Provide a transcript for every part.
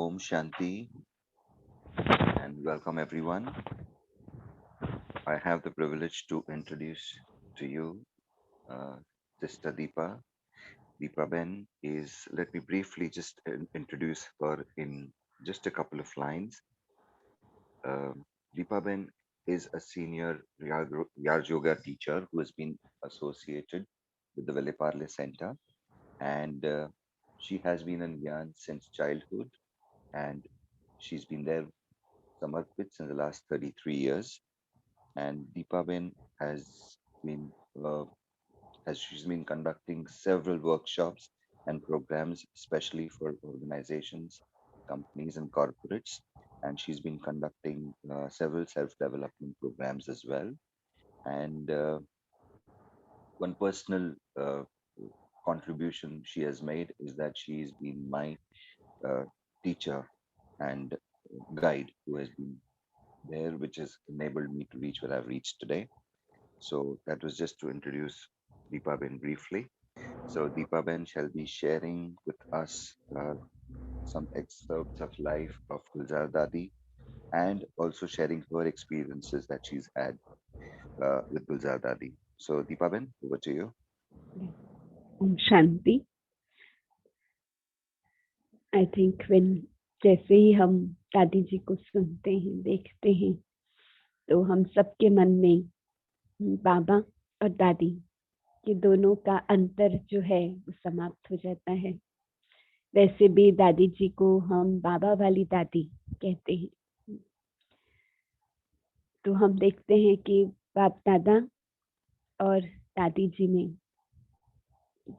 Om Shanti and welcome everyone. I have the privilege to introduce to you uh, Sister Deepa. Deepa Ben is, let me briefly just introduce her in just a couple of lines. Deepa Ben is a senior Raj Yoga teacher who has been associated with the Veleparle Center, and she has been in Gyan since childhood, and she's been there Samarpit since the last 33 years. And Deepa Ben has been has she's been conducting several workshops and programs, especially for organizations, companies, and corporates. And she's been conducting several self-development programs as well. And one personal contribution she has made is that she's been my uh, teacher and guide who has been there, which has enabled me to reach where I've reached today. So that was just to introduce Deepa Ben briefly. So Deepa Ben shall be sharing with us some excerpts of life of Gulzar Dadi and also sharing her experiences that she's had with Gulzar Dadi. So Deepa Ben, over to you. ओम शांति। I think when जैसे ही हम दादी जी को सुनते हैं, देखते हैं, तो हम सबके मन में बाबा और दादी ये दोनों का अंतर जो है वो समाप्त हो जाता है। वैसे भी दादी जी को हम बाबा वाली दादी कहते हैं। तो हम देखते हैं कि बाप दादा और दादी जी में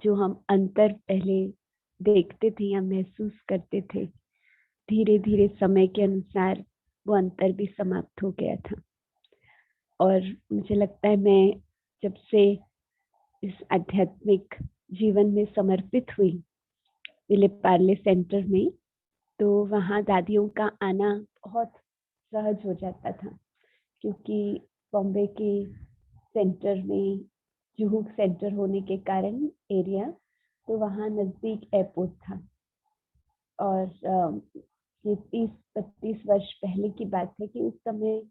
जो हम अंतर पहले देखते थे या महसूस करते थे, धीरे धीरे समय के अनुसार वो अंतर भी समाप्त हो गया था। और मुझे लगता है मैं जब से इस आध्यात्मिक जीवन में समर्पित हुई विले पार्ले सेंटर में, तो वहाँ दादियों का आना बहुत सहज हो जाता था, क्योंकि बॉम्बे के सेंटर में जुहू सेंटर होने के कारण एरिया, तो वहाँ नज़दीक एयरपोर्ट था। और ये 30-32 वर्ष पहले की बात है कि उस समय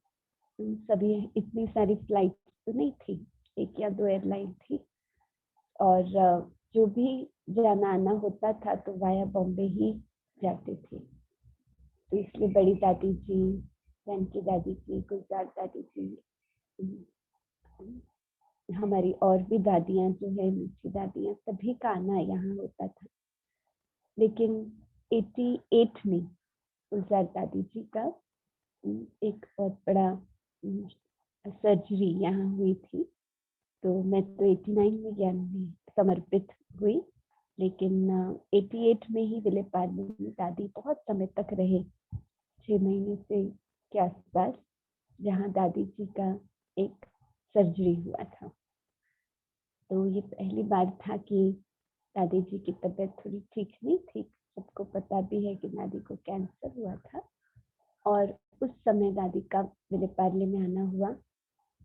सभी इतनी सारी फ्लाइट तो नहीं थी, 1 या 2 एयरलाइन थी, और जो भी जाना आना होता था तो वाया बॉम्बे ही जाते थे। तो इसलिए बड़ी दादी जी, जानकी दादी जी, गुलजार दादी जी, हमारी और भी दादियाँ जो है, मीठी दादियाँ, सभी का आना यहाँ होता था। लेकिन 88 में गुलजार दादी जी का एक बहुत बड़ा सर्जरी यहाँ हुई थी। तो मैं तो 89 में ज्ञान में समर्पित हुई, लेकिन 88 में ही विले पार्ले में दादी बहुत समय तक रहे, 6 महीने से के आसपास, जहाँ दादी जी का एक सर्जरी हुआ था। तो ये पहली बार था कि दादी जी की तबीयत थोड़ी ठीक नहीं थी। सबको पता भी है कि दादी को कैंसर हुआ था, और उस समय दादी का विले पार्ले में आना हुआ।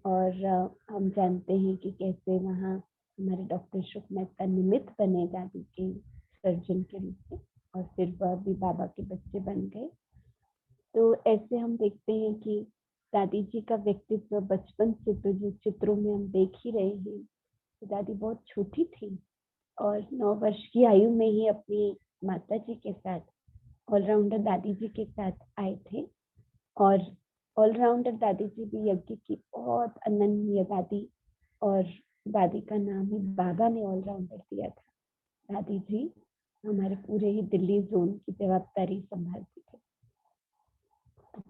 और हम जानते हैं कि कैसे वहाँ हमारे डॉक्टर शुक मेहता निमित्त बने दादी के सर्जन के रूप में, और फिर वह भी बाबा के बच्चे बन गए। तो ऐसे हम देखते हैं कि दादी जी का व्यक्तित्व बचपन से तो जो चित्रों में हम देख ही रहे हैं, तो दादी बहुत छोटी थी और 9 वर्ष की आयु में ही अपनी माता जी के साथ, ऑलराउंडर दादी जी के साथ आए थे। और ऑलराउंडर दादी जी भी यज्ञ की बहुत अनन्य दादी, और दादी का नाम ही बाबा ने ऑलराउंडर दिया था। दादी जी हमारे पूरे ही दिल्ली जोन की जवाबदारी संभालती थी।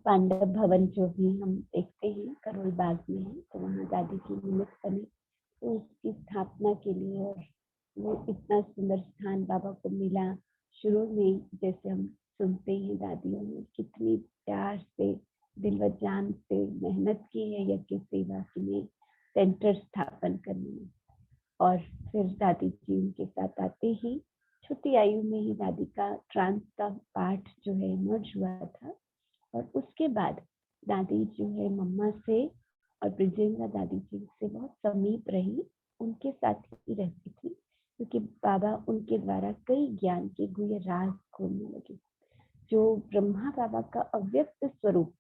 पांडव भवन जो भी हम देखते हैं करोल बाग में है, तो वहाँ दादी जी निमित्त बने, तो उसकी स्थापना के लिए, और वो इतना सुंदर स्थान बाबा को मिला। शुरू में जैसे हम सुनते हैं, दादियों ने कितनी प्यार से, दिल व जान से मेहनत की है यज्ञ सेवा में, सेंटर स्थापन करने में। और फिर दादी जी उनके साथ आते ही छोटी आयु में ही दादी का ट्रांस का पाठ जो है मर्ज हुआ था। और उसके बाद दादी जो है मम्मा से और ब्रिजेंद्र दादी जी से बहुत समीप रही, उनके साथ ही रहती थी, क्योंकि बाबा उनके द्वारा कई ज्ञान के गुह्य राज खोलने लगे। जो ब्रह्मा बाबा का अव्यक्त स्वरूप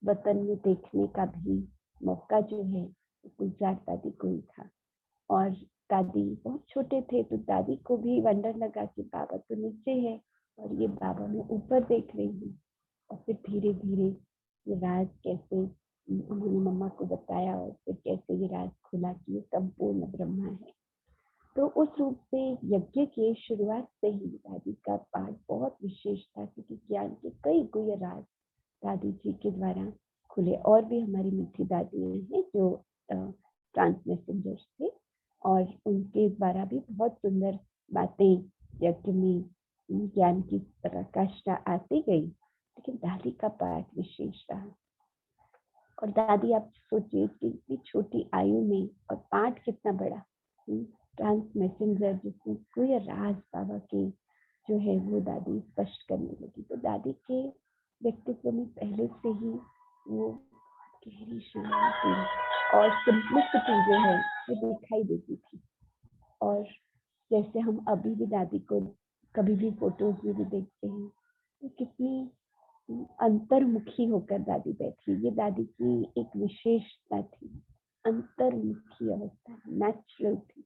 वतन में देखने का भी मौका जो है गुलजार दादी को ही था। और दादी बहुत छोटे थे तो दादी को भी वंडर लगा कि बाबा तो नीचे है और ये बाबा मैं ऊपर देख रही हूँ। और फिर धीरे धीरे ये राज कैसे उन्होंने मम्मा को बताया और फिर कैसे ये राज खुला कि ये संपूर्ण ब्रह्मा है। तो उस रूप से यज्ञ के शुरुआत से ही दादी का पाठ बहुत विशेष था, क्योंकि ज्ञान के कई गुह्य राज दादी जी के द्वारा खुले। और भी हमारी मीठी दादियाँ हैं जो ट्रांस मैसेंजर्स थे और उनके द्वारा भी बहुत सुंदर बातें यज्ञ में ज्ञान की प्रकाष्ठा आती गई, लेकिन दादी का पाठ विशेष रहा। और दादी आप सोचिए कि इतनी छोटी आयु में और पाठ कितना बड़ा, ट्रांस मैसेंजर जिसमें कोई राज बाबा के जो है वो दादी स्पष्ट करने लगी। तो दादी के व्यक्तित्व में पहले से ही वो गहरी शांति और सिंप्लिसिटी जो है वो दिखाई देती थी। और जैसे हम अभी भी दादी को कभी भी फोटोज में भी देखते हैं तो कितनी अंतर्मुखी होकर दादी बैठी। ये दादी की एक विशेषता थी, अंतर्मुखी अवस्था, नेचुरल थी।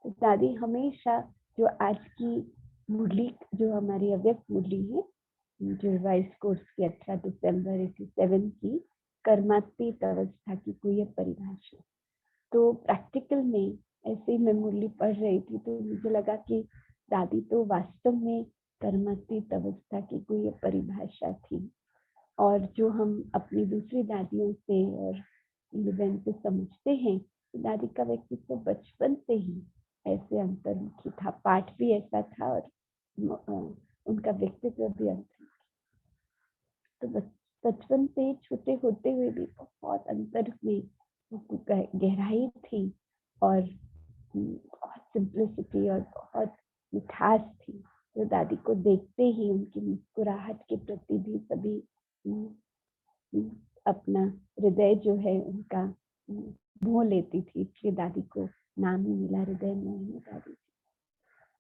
तो दादी हमेशा जो आज की मुरली जो हमारी अव्यक्त मुरली है, जो रिवाइज कोर्स की 18 दिसंबर 87 की कर्मातीत अवस्था की कोई परिभाषा, तो प्रैक्टिकल में ऐसे ही मैं मुरली पढ़ रही थी तो मुझे लगा कि दादी तो वास्तव में कर्मातीत अवस्था की कोई परिभाषा थी। और जो हम अपनी दूसरी दादियों से और बहन से समझते हैं, तो दादी का व्यक्तित्व बचपन से ही ऐसे अंतर्मुखी था, पाठ भी ऐसा था और उनका व्यक्तित्व भी अंतर्मुखी। तो बचपन से छोटे होते हुए भी बहुत अंतर में गहराई थी और बहुत सिंप्लिसिटी और बहुत मिठास थी। तो दादी को देखते ही उनकी मुस्कुराहट के प्रति भी सभी अपना हृदय जो है उनका मोह लेती थी, इसलिए दादी को नाम ही मिला हृदय मोहिनी दादी।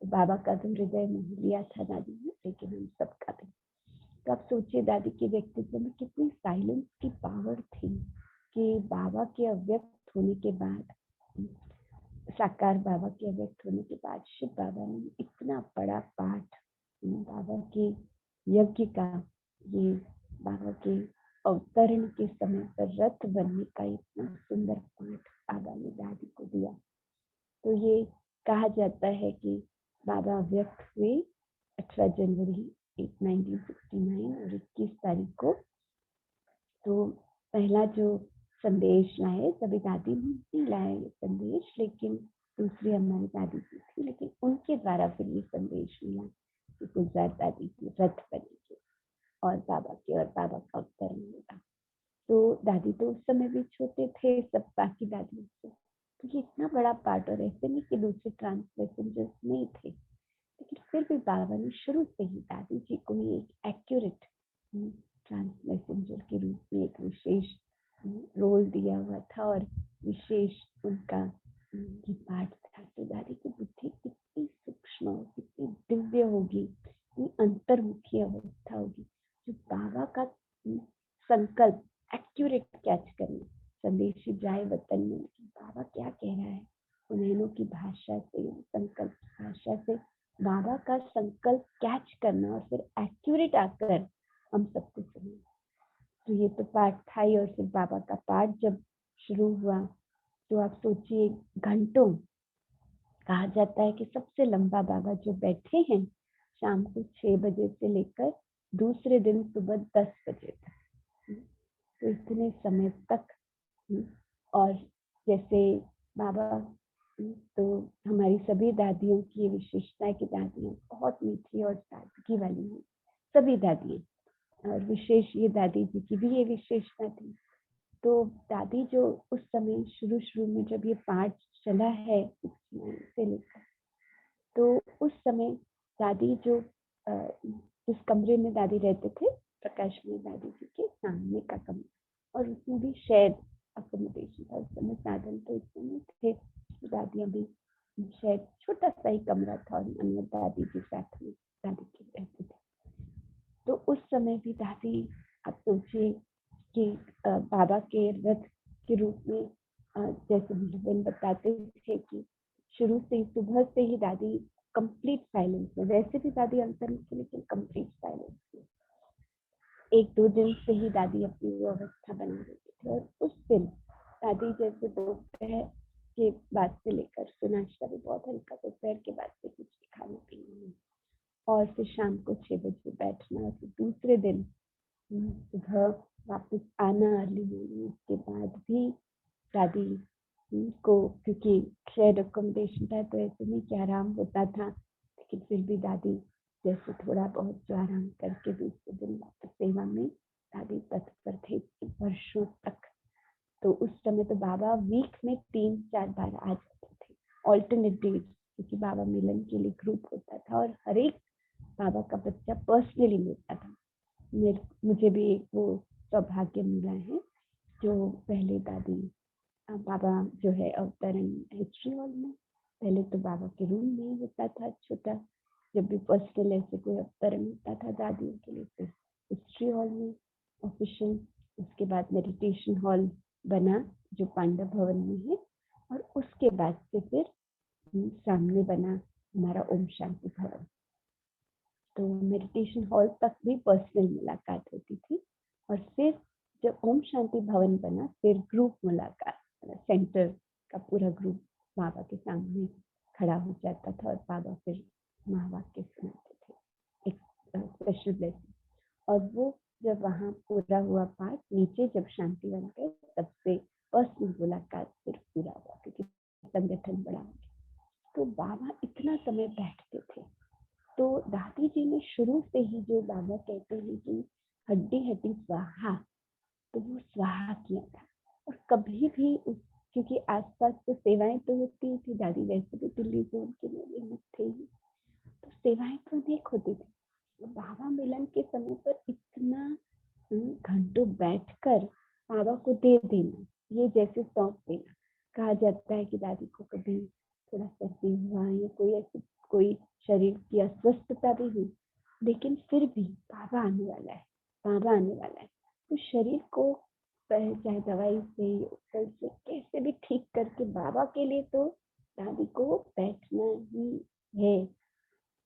तो बाबा का तो हृदय मोह लिया था दादी ने, लेकिन हम सबका भी। तो आप सोचिए दादी के व्यक्तित्व में कितनी साइलेंस की पावर थी कि बाबा के अव्यक्त होने के बाद, साकार बाबा के अव्यक्त होने के बाद शिव बाबा ने इतना बड़ा पाठ बाबा के यज्ञ का, ये बाबा के अवतरण के समय पर रथ बनने का इतना सुंदर पाठ बाबा ने दादी को दिया। तो ये कहा जाता है कि बाबा व्यक्त हुए 18 जनवरी 1969 और 21 तारीख को। तो पहला जो संदेश लाए, सभी दादी नहीं लाए ये संदेश, लेकिन दूसरी हमारी दादी जी थी, लेकिन उनके द्वारा फिर ये संदेश मिला कि गुलजार दादी की रथ बनेगी और बाबा का अवतरण होगा। तो दादी तो उस समय भी छोटे थे सब बाकी दादियों से, तो ये इतना बड़ा पार्ट, और ऐसे नहीं कि दूसरे ट्रांस मैसेंजर्स नहीं थे, लेकिन फिर भी बाबा ने शुरू से ही दादी जी को ही एक एक्यूरेट ट्रांस मैसेंजर के रूप में एक विशेष रोल दिया हुआ था और विशेष उनका ये पाठ था। तो दादी की बुद्धि कितनी सूक्ष्म, कितनी दिव्य होगी, कितनी अंतर्मुखी अवस्था होगी, जो बाबा का संकल्प एक्यूरेट कैच करना। संदेश जाए वतन में बाबा क्या कह रहा है, उन्हें की भाषा से, संकल्प भाषा से बाबा का संकल्प कैच करना और फिर एक्यूरेट आकर हम सबको सुनना। तो ये तो पाठ था ही, और फिर बाबा का पाठ जब शुरू हुआ तो आप सोचिए घंटों, कहा जाता है कि सबसे लंबा बाबा जो बैठे हैं शाम को 6 बजे से लेकर दूसरे दिन सुबह 10 बजे तक, तो इतने समय तक। और जैसे बाबा, तो हमारी सभी दादियों की ये विशेषता है कि दादियाँ बहुत मीठी और सादगी वाली हैं, सभी दादियाँ, और विशेष ये दादी जी की भी ये विशेषता थी। तो दादी जो उस समय शुरू में जब ये पाठ चला है से लेकर, तो उस समय दादी जो जिस कमरे में दादी रहते थे, प्रकाश में दादी जी के सामने का कमरा, और उसमें भी शेयर्ड अकोमोडेशन था। उस समय साधन तो इतने नहीं थे, दादियाँ भी शायद छोटा सा ही कमरा था और अन्य दादी जी साथ में दादी के रहते थे। तो उस समय भी दादी, आप सोचिए कि बाबा के रथ के रूप में, जैसे बहन बताते थे कि शुरू से ही, सुबह से ही दादी कंप्लीट साइलेंस में, वैसे भी दादी अंतर्मुख थी लेकिन कंप्लीट साइलेंस में, 1-2 दिन से ही दादी अपनी वो अवस्था बना देती थी। और उस दिन दादी जैसे दोपहर के बाद से लेकर, तो नाश्ता भी बहुत हल्का, दोपहर के बाद से कुछ खाना पीना नहीं, और फिर शाम को 6 बजे बैठना, और फिर दूसरे दिन सुबह वापस आना अर्ली मॉर्निंग। उसके बाद भी दादी को, क्योंकि शेयर्ड अकोमोडेशन था तो ऐसे में क्या आराम होता था, लेकिन फिर भी दादी जैसे थोड़ा बहुत जो आराम करके दूसरे दिन वापस सेवा में दादी तत्पर थे वर्षों तक। तो उस समय तो बाबा वीक में 3-4 बार आ जाते थे, ऑल्टरनेट डेज, क्योंकि बाबा मिलन के लिए ग्रुप होता था और हर एक बाबा का बच्चा पर्सनली मिलता था। मुझे भी एक वो सौभाग्य मिला है, जो पहले दादी बाबा जो है अवतरण हिस्ट्री हॉल में, पहले तो बाबा के रूम में होता था छोटा, जब भी पर्सनल ऐसे कोई अवतरण होता था दादियों के लिए, फिर हिस्ट्री हॉल में ऑफिशियल, उसके बाद मेडिटेशन हॉल बना जो पांडव भवन में है, और उसके बाद से फिर सामने बना हमारा ओम शांति भवन। तो मेडिटेशन हॉल तक भी पर्सनल मुलाकात होती थी, और फिर जब ओम शांति भवन बना फिर ग्रुप मुलाकात, सेंटर का पूरा ग्रुप बाबा के सामने खड़ा हो जाता था और बाबा फिर महावाक्य सुनाते थे, एक स्पेशल ब्लेसिंग। और वो जब वहाँ पूरा हुआ पाठ, नीचे जब शांति बन गए तब से पर्सनल मुलाकात फिर पूरा हुआ, क्योंकि संगठन बड़ा हो गया। तो बाबा इतना समय बैठते थे, तो दादी जी ने शुरू से ही, जो बाबा कहते हैं कि हड्डी हड्डी स्वाहा, तो वो स्वाहा किया था। और कभी भी क्योंकि आसपास तो सेवाएं तो होती थी, दादी वैसे भी दिल्ली जोन के लिए थे ही, तो सेवाएं तो अनेक होती थी। तो बाबा मिलन के समय पर इतना घंटों बैठकर बाबा को दे देना, ये जैसे सौंप देना। कहा जाता है कि दादी को कभी थोड़ा सर्दी हुआ या कोई ऐसी कोई शरीर की अस्वस्थता भी हुई, लेकिन फिर भी बाबा आने वाला है, बाबा आने वाला है, तो शरीर को चाहे दवाई से कैसे भी ठीक करके बाबा के लिए तो दादी को बैठना ही है।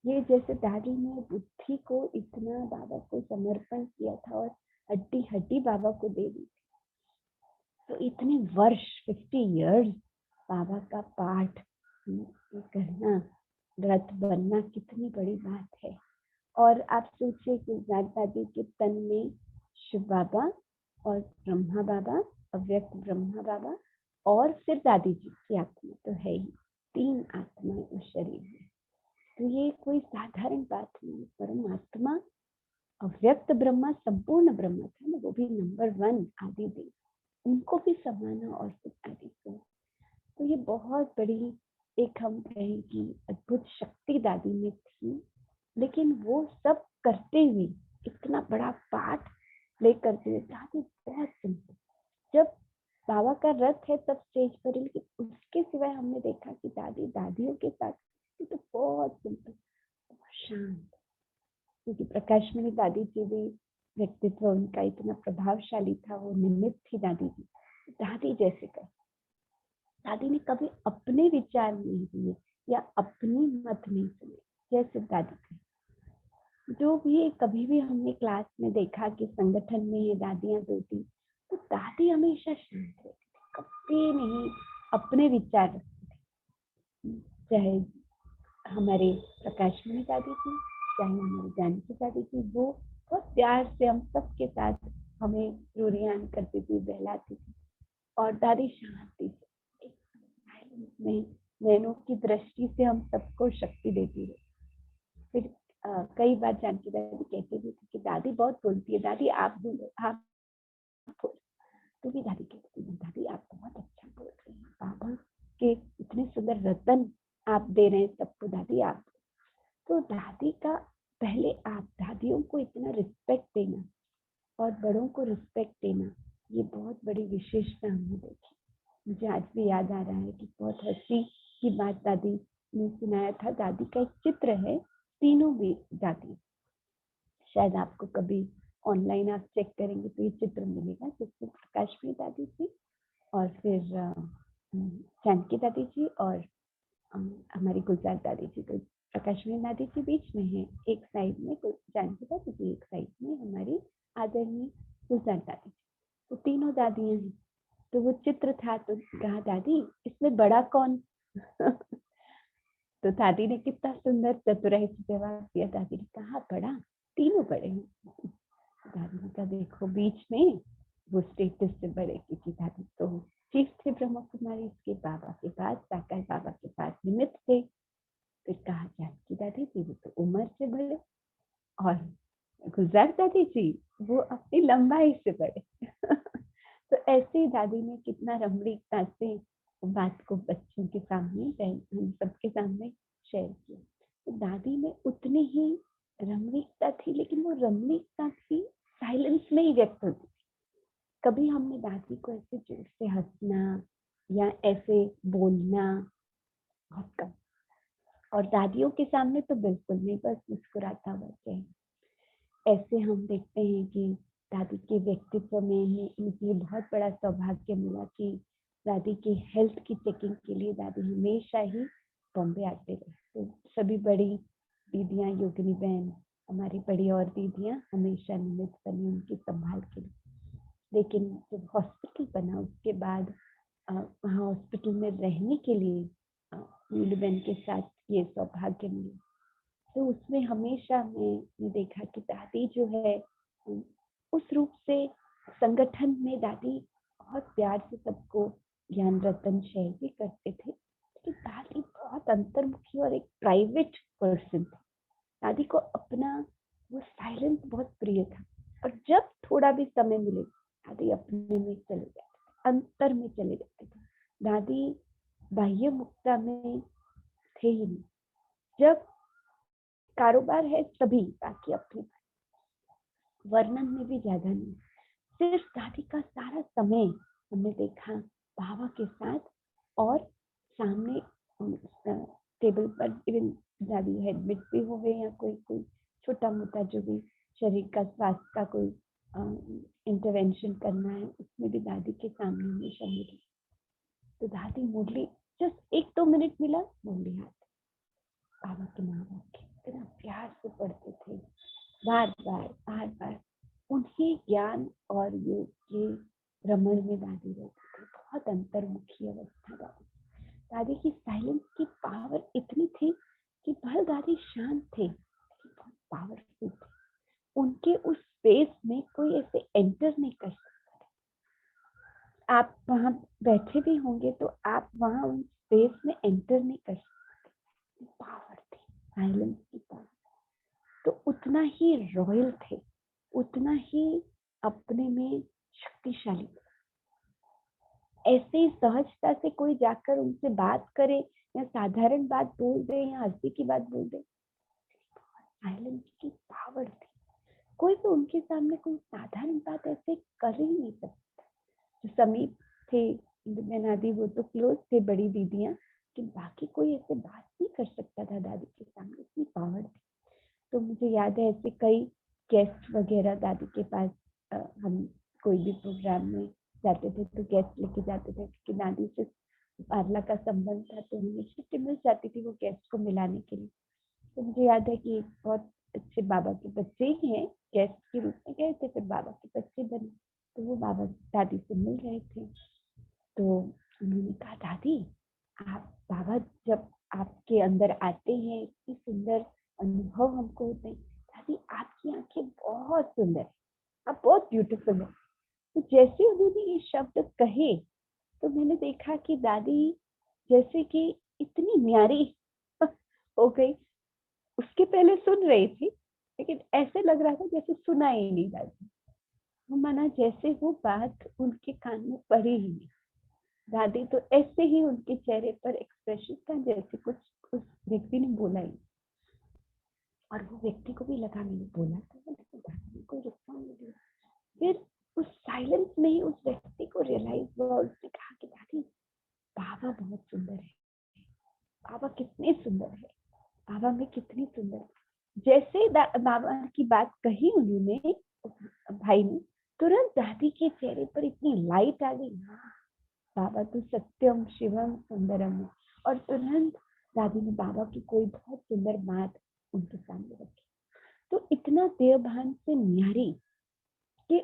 ये जैसे दादी ने बुद्धि को इतना बाबा को समर्पण किया था और हड्डी हड्डी बाबा को दे दी, तो इतने वर्ष 50 इयर्स बाबा का पाठ करना, व्रत बनना कितनी बड़ी बात है। और आप सोचिए कि दादी के तन में शिव बाबा और ब्रह्मा बाबा, अव्यक्त ब्रह्मा बाबा, और फिर दादी जी की आत्मा तो है ही, 3 आत्माएं उस शरीर में। तो ये कोई साधारण बात नहीं, परमात्मा अव्यक्त ब्रह्मा संपूर्ण ब्रह्मा था ना, वो भी नंबर 1 आदि देव, उनको भी समाना और फिर आदि को। तो ये बहुत बड़ी एक हम कहें कि अद्भुत शक्ति दादी में थी, लेकिन वो सब करते हुए इतना बड़ा पाठ लेकर के दादी बहुत सिंपल, जब बाबा का रथ है तब स्टेज पर, लेकिन उसके सिवाय हमने देखा कि दादी दादियों के साथ तो बहुत सिंपल, बहुत शांत, क्योंकि प्रकाशमणि दादी जी भी व्यक्तित्व उनका इतना प्रभावशाली था, वो निमित्त थी दादी जी। दादी जैसे कर, दादी ने कभी अपने विचार नहीं दिए या अपनी मत नहीं सुने, जैसे दादी थे। जो भी कभी भी हमने क्लास में देखा कि संगठन में ये दादियां होती, तो दादी हमेशा शांत रहती थी, कभी नहीं अपने विचार रखती थी। चाहे हमारे प्रकाशमणि दादी थी, चाहे हमारी जानकी दादी थी, वो बहुत प्यार से हम सबके साथ हमें रोरियान करती थी, बहलाती थी, और दादी शांति से में नैनों की दृष्टि से हम सबको शक्ति देती है। फिर कई बार जानकी दादी कहती भी थी कि दादी बहुत बोलती है, दादी आप बोलो, आप बोलो। तो भी दादी कहती थी, दादी आप बहुत अच्छा बोल रही हैं, बाबा के इतने सुंदर रतन आप दे रहे हैं सबको, दादी आप। तो दादी का पहले आप दादियों को इतना रिस्पेक्ट देना और बड़ों को रिस्पेक्ट देना, ये बहुत बड़ी विशेषता हमने देखी। मुझे आज भी याद आ रहा है कि बहुत हंसी की बात दादी ने सुनाया था। दादी का एक चित्र है, तीनों भी दादी, शायद आपको कभी ऑनलाइन आप चेक करेंगे तो ये चित्र मिलेगा, जिसमें प्रकाशमणि दादी जी और फिर जानकी दादी जी और हमारी गुलजार दादी जी। तो प्रकाशमणि दादी जी बीच में है, एक साइड में जानकी दादी जी, एक साइड में हमारी आदरणीय गुलजार दादी जी। तो तीनों दादियां हैं। तो वो चित्र था, तो कहा दादी इसमें बड़ा कौन? तो दादी ने कितना सुंदर चतुराई से जवाब दिया। दादी ने कहा बड़ा, तीनों बड़े हैं। दादी ने कहा देखो बीच में वो स्टेटस से बड़े, क्योंकि दादी तो चीफ थे ब्रह्मा कुमारी के बाबा के पास, साकार बाबा के पास निमित्त थे। फिर कहा जानकी दादी जी वो तो उम्र से बड़े, और गुलजार दादी जी वो अपनी लंबाई से बड़े। तो ऐसे ही दादी ने कितना रमणीकता से बात को बच्चों के सामने, हम सबके सामने शेयर किया। तो दादी में उतनी ही रमणीकता थी, लेकिन वो रमणीकता थी साइलेंस में ही व्यक्त होती थी। कभी हमने दादी को ऐसे जोर से हंसना या ऐसे बोलना बहुत कम, और दादियों के सामने तो बिल्कुल नहीं, बस मुस्कुराता हुआ चेहरा। ऐसे हम देखते हैं कि दादी के व्यक्तित्व में ही मुझे बहुत बड़ा सौभाग्य मिला कि दादी की हेल्थ की चेकिंग के लिए दादी हमेशा ही बॉम्बे आते रहे। तो सभी बड़ी दीदियाँ, योगिनी बहन, हमारी बड़ी और दीदियाँ हमेशा निमित्त बनी उनकी संभाल के लिए। लेकिन जब हॉस्पिटल बना उसके बाद वहाँ हॉस्पिटल में रहने के लिए नीलू बहन के साथ ये सौभाग्य मिला। तो उसमें हमेशा मैंने देखा कि दादी जो है उस रूप से संगठन में दादी बहुत प्यार से सबको ज्ञान रतन शेयर भी करते थे, कि दादी बहुत अंतर्मुखी और एक प्राइवेट पर्सन थी। दादी को अपना वो साइलेंस बहुत प्रिय था, और जब थोड़ा भी समय मिले दादी अपने में चले जाते थे, अंतर में चले जाते थे। दादी बाह्य मुक्ता में थे ही नहीं। जब कारोबार है तभी, बाकी अपने वर्णन में भी ज्यादा नहीं। सिर्फ दादी का सारा समय हमने देखा बाबा के साथ, और सामने टेबल पर इवन दादी एडमिट भी हो गए या कोई छोटा मोटा जो भी शरीर का स्वास्थ्य का कोई इंटरवेंशन करना है, उसमें भी दादी के सामने हमेशा मिली। तो दादी मुरली जस्ट 1-2 मिनट मिला, मुरली हाथ बाबा के नाम रखे, इतना प्यार से पढ़ते थे, बार बार उन्हीं ज्ञान और योग के रमण में दादी रहती थी। बहुत अंतर्मुखी अवस्था दादी। दादी की साइलेंस की पावर इतनी थी कि भले दादी शांत थे, लेकिन बहुत पावरफुल थे। उनके उस स्पेस में कोई ऐसे एंटर नहीं कर सकता। आप वहां बैठे भी होंगे तो आप वहां उस स्पेस में एंटर नहीं कर सकते। पावर थी, साइलेंस की पावर। तो उतना ही रॉयल थे, उतना ही अपने में शक्तिशाली। ऐसे ही सहजता से कोई जाकर उनसे बात करे या साधारण बात बोल दे या हंसी की बात बोल दे, साइलेंस की पावर थी। कोई भी उनके सामने कोई साधारण बात ऐसे कर ही नहीं सकता। जो समीप थे नादी, वो तो क्लोज थे, बड़ी दीदियां, कि बाकी कोई ऐसे बात नहीं कर सकता था दादी के सामने, इतनी पावर थी। तो मुझे याद है ऐसे कई गेस्ट वगैरह दादी के पास, हम कोई भी प्रोग्राम में जाते थे तो गेस्ट लेके जाते थे, क्योंकि दादी से पार्ला का संबंध था, तो हमें छुट्टी मिल जाती थी वो गेस्ट को मिलाने के लिए। तो मुझे याद है कि बहुत अच्छे बाबा के बच्चे ही हैं, गेस्ट के रूप में गए थे, फिर बाबा के बच्चे बने। तो वो बाबा दादी से मिल रहे थे, तो उन्होंने कहा दादी आप, बाबा जब आपके अंदर आते हैं इतनी सुंदर अनुभव हमको होते हैं। दादी आपकी आंखें बहुत सुंदर है, आप बहुत ब्यूटीफुल है। तो जैसे उन्होंने ये शब्द कहे, तो मैंने देखा कि दादी जैसे कि इतनी न्यारी हो गई। उसके पहले सुन रही थी, लेकिन ऐसे लग रहा था जैसे सुना ही नहीं दादी। वो माना जैसे वो बात उनके कान में पड़ी ही नहीं। दादी तो ऐसे ही उनके चेहरे पर एक्सप्रेशन था जैसे कुछ उस व्यक्ति ने बोला ही, और वो व्यक्ति को भी लगा मैंने बोला था, लेकिन दादी ने कोई रिस्पॉन्ड नहीं दिया। फिर उस साइलेंस में ही उस व्यक्ति को रियलाइज हुआ, उसने कहा कि दादी बाबा बहुत सुंदर है, बाबा कितने सुंदर है, बाबा में कितनी सुंदर है। जैसे जब बाबा की बात कही उन्होंने, भाई ने, तुरंत दादी के चेहरे पर इतनी लाइट आ गई, बाबा तो सत्यम शिवम सुंदरम है। और तुरंत दादी ने बाबा की कोई बहुत सुंदर बात उनके सामने रखी, तो इतना देवभान से न्यारी कि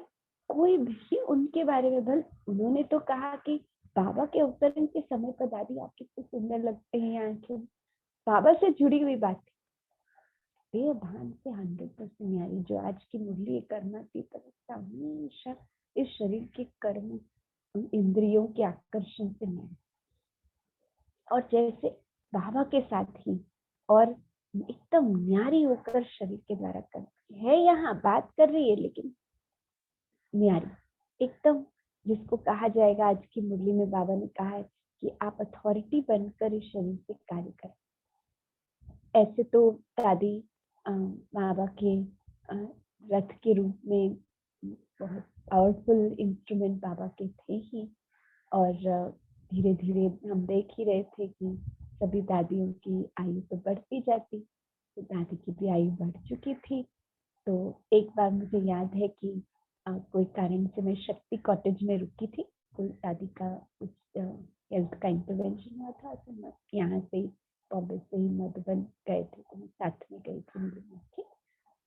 कोई भी उनके बारे में, बल उन्होंने तो कहा कि बाबा के अवतरण के समय पर दादी आप कितने सुंदर लगते हैं, आंखें, बाबा से जुड़ी हुई बात थी। देवभान से 100% न्यारी, जो आज की मुरली करना थी, पर हमेशा इस शरीर के कर्म, इंद्रियों के आकर्षण से न्यारी, और जैसे बाबा के साथ ही, और एकदम न्यारी होकर शरीर के द्वारा करती है, यहाँ बात कर रही है लेकिन न्यारी एकदम, जिसको कहा जाएगा, आज की मुरली में बाबा ने कहा है कि आप अथॉरिटी बनकर इस शरीर से कार्य करें। ऐसे तो दादी बाबा के रथ के रूप में बहुत पावरफुल इंस्ट्रूमेंट बाबा के थे ही, और धीरे धीरे हम देख ही रहे थे कि सभी दादियों की आयु तो बढ़ती जाती, तो दादी की भी आयु बढ़ चुकी थी। तो एक बार मुझे याद है कि कोई कारण से मैं शक्ति कॉटेज में रुकी थी, कोई दादी का कुछ हेल्थ का इंटरवेंशन हुआ था, तो मैं यहाँ से बॉम्बे से ही मधुबन गए थे, तो मैं साथ में गई थी मिलने की,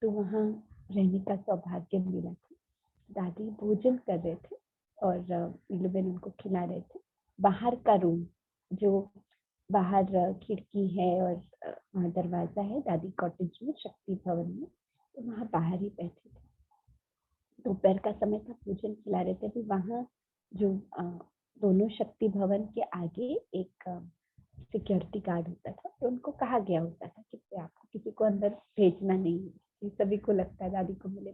तो वहाँ रहने का सौभाग्य मिला था। दादी भोजन कर रहे थे और नीलूबेन उनको खिला रहे थे। बाहर का रूम, जो बाहर खिड़की है और वहाँ दरवाजा है दादी कॉटेज में, शक्ति भवन में, तो वहाँ बाहर ही बैठे थे। दोपहर का समय था, भोजन खिला रहे थे। अभी वहाँ जो दोनों शक्ति भवन के आगे एक सिक्योरिटी गार्ड होता था, तो उनको कहा गया होता था कि आपको किसी को अंदर भेजना नहीं है, सभी को लगता है दादी को मिले।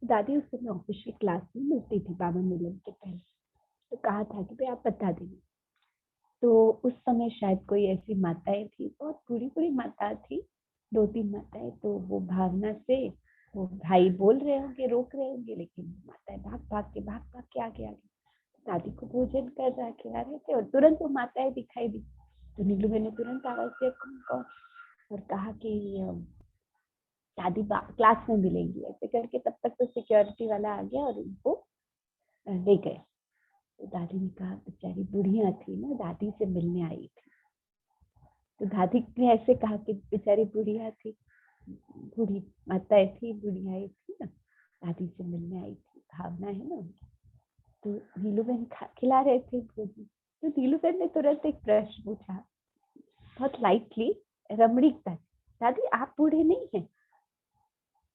दादी उस समय ऑफिशियल क्लास में मिलती थी बाबा मिलन के पहले, तो कहा था कि भाई आप बता देंगे। तो उस समय शायद कोई ऐसी माताएं थी, बहुत बूढ़ी बूढ़ी माता थी, 2-3 माताएं, तो वो भावना से वो भाई बोल रहे होंगे, रोक रहे होंगे, लेकिन माताएं भाग भाग के आगे आगे दादी को भोजन कर रहा खिला रहे थे, और तुरंत वो माताएं दिखाई दी, तो नीलू ने तुरंत आवाज दिया और कहा कि दादी क्लास में मिलेंगी, ऐसे करके। तब तक तो सिक्योरिटी वाला आ गया और उनको ले गए। तो दादी ने कहा, बेचारी बुढ़िया थी ना, दादी से मिलने आई थी। तो दादी ने ऐसे कहा कि बेचारी बुढ़िया थी, बूढ़ी माताएं थी, बुढ़िया थी ना, दादी से मिलने आई थी, भावना है ना उनकी। तो नीलू बहन खिला रहे थे भोजन, तो नीलू बहन ने तुरंत एक प्रश्न पूछा, बहुत लाइटली, रमणीकता, दादी आप बूढ़े नहीं हैं?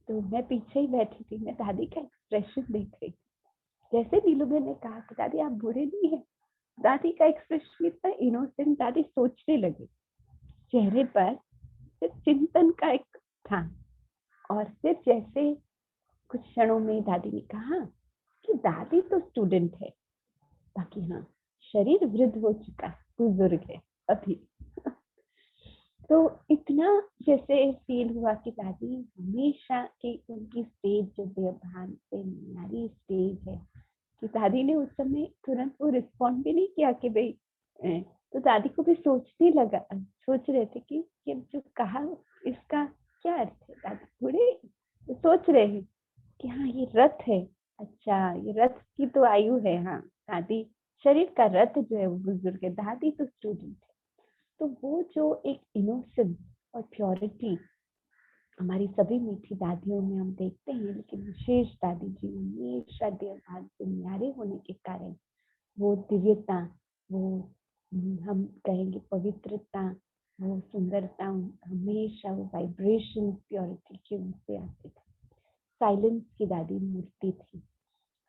तो मैं पीछे ही बैठी थी, मैं दादी का एक्सप्रेशन देख रही थी। जैसे नीलू बहन ने कहा कि दादी आप बूढ़े नहीं है, दादी का एक्सप्रेशन इतना इनोसेंट, दादी सोचने लगी, चेहरे पर चिंतन का एक था, और फिर जैसे कुछ क्षणों में दादी ने कहा कि दादी तो स्टूडेंट है, बाकी हाँ शरीर वृद्ध हो चुका, बुजुर्ग है अभी। तो इतना जैसे फील हुआ कि दादी हमेशा की उनकी स्टेज जो देवभान से न्यारी स्टेज है, कि दादी ने उस समय तुरंत वो रिस्पॉन्ड भी नहीं किया कि भाई, तो दादी को भी सोचने लगा, सोच रहे थे कि जो कहा इसका क्या अर्थ है। दादी बूढ़े तो सोच रहे हैं कि हाँ ये रथ है, अच्छा ये रथ की तो आयु है, हाँ दादी शरीर का रथ जो है वो बुजुर्ग है, दादी तो स्टूडेंट है। तो वो जो एक इनोसेंस और प्योरिटी हमारी सभी मीठी दादियों में हम देखते हैं, लेकिन विशेष दादी जी हमेशा देवभान से न्यारे होने के कारण वो दिव्यता, वो हम कहेंगे पवित्रता, वो सुंदरता, हमेशा वो वाइब्रेशन प्योरिटी की उनसे आती थी। साइलेंस की दादी मूर्ति थी,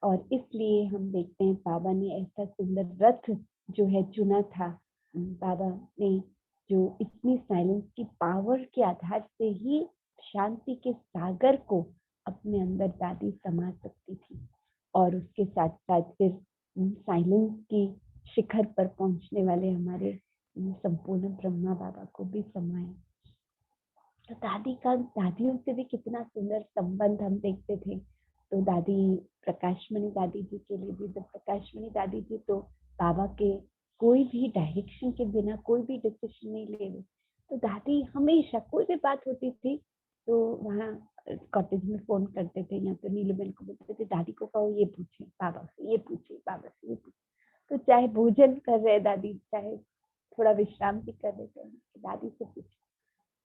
और इसलिए हम देखते हैं बाबा ने ऐसा सुंदर रथ जो है चुना था। बाबा ने जो इतनी साइलेंस की पावर के आधार से ही शांति के सागर को अपने अंदर दादी समा सकती थी, और उसके साथ साथ फिर साइलेंस की शिखर पर पहुंचने वाले हमारे संपूर्ण ब्रह्मा बाबा को भी समाया। तो दादी का दादियों से भी कितना सुंदर संबंध हम देखते थे। तो दादी प्रकाशमणि दादी जी के लिए भी, जब प्रकाशमणि दादी जी तो बाबा के कोई भी डायरेक्शन के बिना कोई भी डिसीजन नहीं ले रहे, तो दादी हमेशा कोई भी बात होती थी तो वहाँ कॉटेज में फोन करते थे या तो नीलमणि को बोलते थे दादी को कहो ये पूछे बाबा से, ये पूछे बाबा से, ये पूछे। तो चाहे भोजन कर रहे दादी, चाहे थोड़ा विश्राम भी कर रहे थे, दादी से पूछे।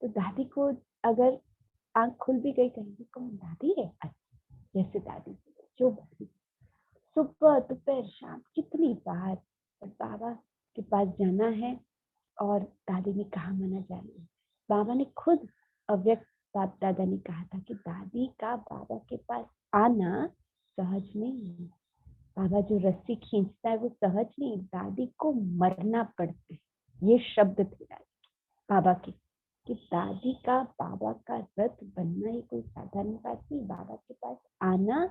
तो दादी को अगर आंख खुल भी गई, कहेंगे कौन दादी है, अच्छा जैसे दादी जो सुबह दोपहर शाम कितनी बार बाबा के पास जाना है, और दादी ने कहा मना जाना है। बाबा ने खुद अव्यक्त बाप दादा ने कहा था कि दादी का बाबा के पास आना सहज नहीं है। बाबा जो रस्सी खींचता है वो सहज नहीं, दादी को मरना पड़ता है। ये शब्द थे बाबा के, कि दादी का बाबा का रथ बनना ही कोई साधारण बात नहीं, बाबा के पास आना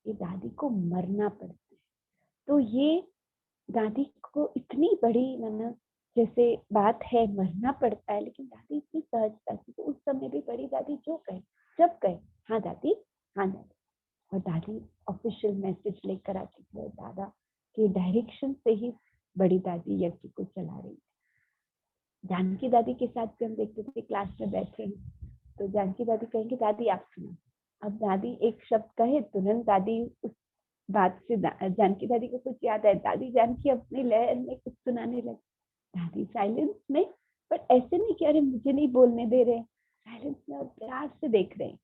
ये दादी को मरना पड़ता है। तो ये दादी को इतनी बड़ी मतलब जैसे बात है, मरना पड़ता है, लेकिन दादी इतनी सहजता थी। तो उस समय भी बड़ी दादी जो कहे, जब कहे हाँ दादी, हाँ दादी। और दादी ऑफिशियल मैसेज लेकर आती थी, और दादा के डायरेक्शन से ही बड़ी दादी यज्ञ को चला रही थी। जानकी दादी के साथ भी हम देखते थे, क्लास में बैठे हैं तो जानकी दादी कहेंगे दादी आप सुनो। अब दादी एक शब्द कहे, तुरंत दादी उस बात से जानकी दादी को कुछ याद है, दादी जानकी अपनी लहर में कुछ सुनाने लगी। दादी साइलेंस में, पर ऐसे नहीं कि अरे मुझे नहीं बोलने दे रहे, साइलेंस में और प्यार से देख रहे हैं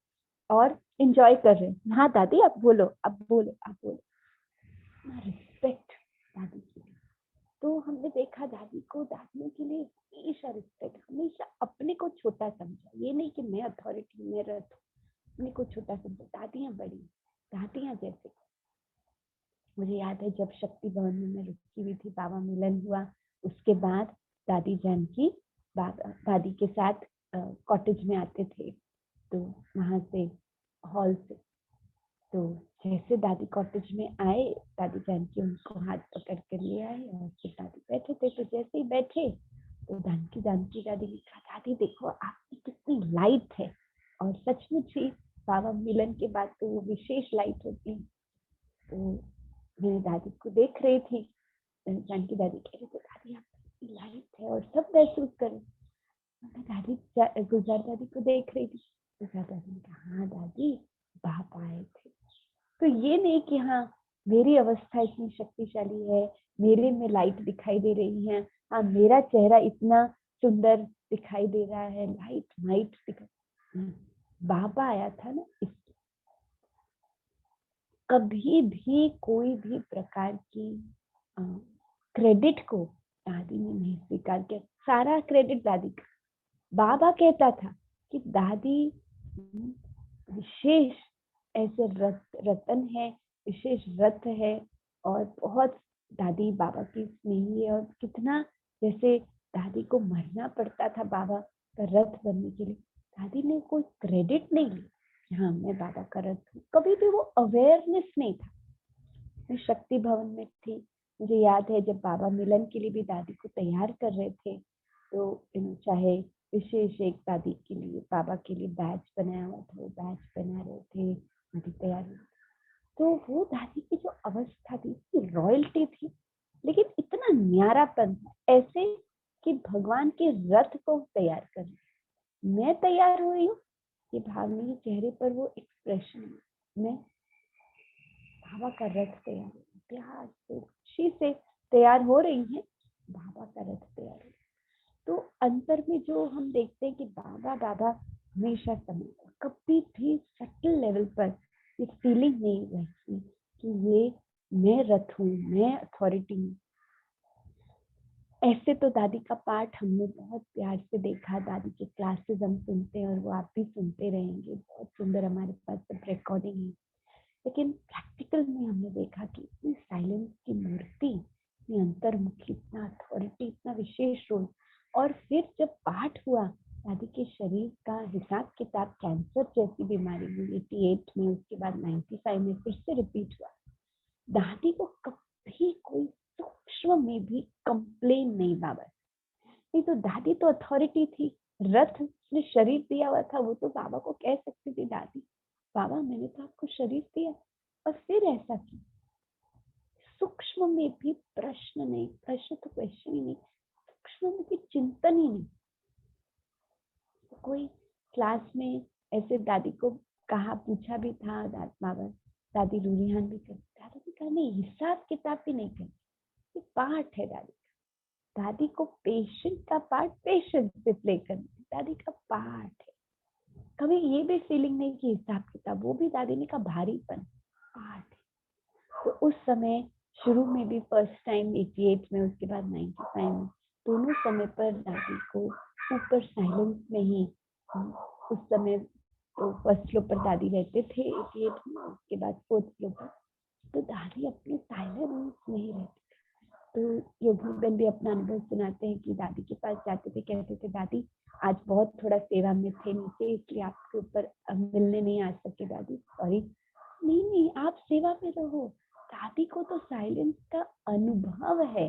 और एंजॉय कर रहे हैं। हाँ दादी आप बोलो, अब बोलो, आप बोलो। रिस्पेक्ट दादी के लिए। तो हमने देखा दादी को, दादियों के लिए हमेशा रिस्पेक्ट, हमेशा अपने को छोटा समझा। ये नहीं कि मैं अथॉरिटी में रथ, अपने को छोटा समझा। दादियां बड़ी, दादियां जैसे। मुझे याद है जब शक्ति भवन में मैं रुकी हुई थी, बाबा मिलन हुआ, उसके बाद दादी जानकी दादी के साथ कॉटेज में आते थे। तो वहां से हॉल से, तो जैसे दादी कॉटेज में आए, दादी जानकी उनको हाथ पकड़ कर ले आए और फिर दादी बैठे थे। तो जैसे ही बैठे तो जानकी दादी ने कहा दादी देखो आपकी कितनी लाइट है। और सचमुच ही बाबा मिलन के बाद तो वो विशेष लाइट होती है। तो मेरी दादी को देख रही थी, जानकी दादी कह रही थी दादी आपकी लाइट है, और सब महसूस कर रही। दादी गुजर दादी को देख रही थी। गुजर दादी ने कहा हाँ दादी बाप आए थे। तो ये नहीं कि हाँ मेरी अवस्था इतनी शक्तिशाली है, मेरे में लाइट दिखाई दे रही है, हाँ मेरा चेहरा इतना सुंदर दिखाई दे रहा है, लाइट माइट दिखाई। बाबा आया था ना, कभी भी कोई भी प्रकार की क्रेडिट को दादी ने नहीं स्वीकार किया। सारा क्रेडिट दादी का। बाबा कहता था कि दादी विशेष ऐसे रतन है, विशेष रथ है, और बहुत दादी बाबा की स्नेही है। और कितना जैसे दादी को मरना पड़ता था बाबा का रथ बनने के लिए, दादी ने कोई क्रेडिट नहीं ली। हाँ मैं बाबा का रथ हूँ, कभी भी वो अवेयरनेस नहीं था। मैं शक्ति भवन में थी, मुझे याद है जब बाबा मिलन के लिए भी दादी को तैयार कर रहे थे, तो चाहे विशेष एक दादी के लिए बाबा के लिए बैच बनाया हुआ था, वो बैच बना रहे थे, दादी तैयार हुई। तो वो दादी की जो अवस्था थी, रॉयल्टी थी, लेकिन इतना न्यारापन था, ऐसे कि भगवान के रथ को तैयार कर, मैं तैयार हुई हूँ, ये भावनी चेहरे पर वो एक्सप्रेशन है, मैं बाबा का रथ तैयार, प्यार से खुशी से तैयार हो रही है, बाबा का रथ तैयार है। तो अंतर में जो हम देखते हैं कि बाबा बाबा हमेशा समय, कभी भी सटल लेवल पर ये फीलिंग नहीं रहती कि ये मैं रथ हूँ, मैं अथॉरिटी हूँ। ऐसे तो दादी का पाठ हमने बहुत प्यार से देखा, दादी के क्लासेस हम सुनते हैं और वो आप भी सुनते रहेंगे, बहुत सुंदर हमारे पास सब रिकॉर्डिंग है। लेकिन प्रैक्टिकल में हमने देखा कि इतनी साइलेंस की मूर्ति, इतनी अंतर्मुखी, इतना अथॉरिटी, इतना विशेष रोल। और फिर जब पाठ हुआ, दादी के शरीर का हिसाब किताब, कैंसर जैसी बीमारी हुई 88 में, उसके बाद 95 में फिर से रिपीट हुआ, दादी को कभी कोई सूक्ष्म में भी कंप्लेन नहीं बाबा। नहीं तो दादी तो अथॉरिटी थी, रथ ने शरीर दिया हुआ था, वो तो बाबा को कह सकती थी दादी बाबा मैंने तो आपको शरीर दिया और फिर ऐसा क्यों। सूक्ष्म में भी प्रश्न नहीं, प्रश्न तो क्वेश्चन ही नहीं, सूक्ष्म में भी चिंतन ही नहीं। कोई क्लास में ऐसे दादी को कहा, पूछा भी था बाबा, दादी रूरिहान भी करती, दादी ने कहा नहीं, हिसाब किताब भी नहीं करती, ये पार्ट है दादी का। दादी को पेशेंट का पार्ट पेशेंट से प्ले करना, दादी का पार्ट है। कभी ये भी फीलिंग नहीं कि हिसाब किताब, वो भी दादी ने का भारीपन, पार्ट है। तो उस समय शुरू में भी फर्स्ट टाइम 88 में, उसके बाद 95 में, दोनों समय पर दादी को ऊपर साइलेंस में ही, उस समय तो फर्स्ट फ्लोर पर दादी रहते थे 88 में, उसके बाद फोर्थ फ्लोर पर, तो दादी अपने साइलेंस में ही रहती। तो योगी बहन भी अपना अनुभव सुनाते हैं कि दादी के पास जाते थे, कहते थे दादी आज बहुत थोड़ा सेवा में थे नीचे, इसलिए आपके ऊपर मिलने नहीं आ सके दादी, सॉरी। नहीं नहीं, आप सेवा में रहो। दादी को तो साइलेंस का अनुभव है,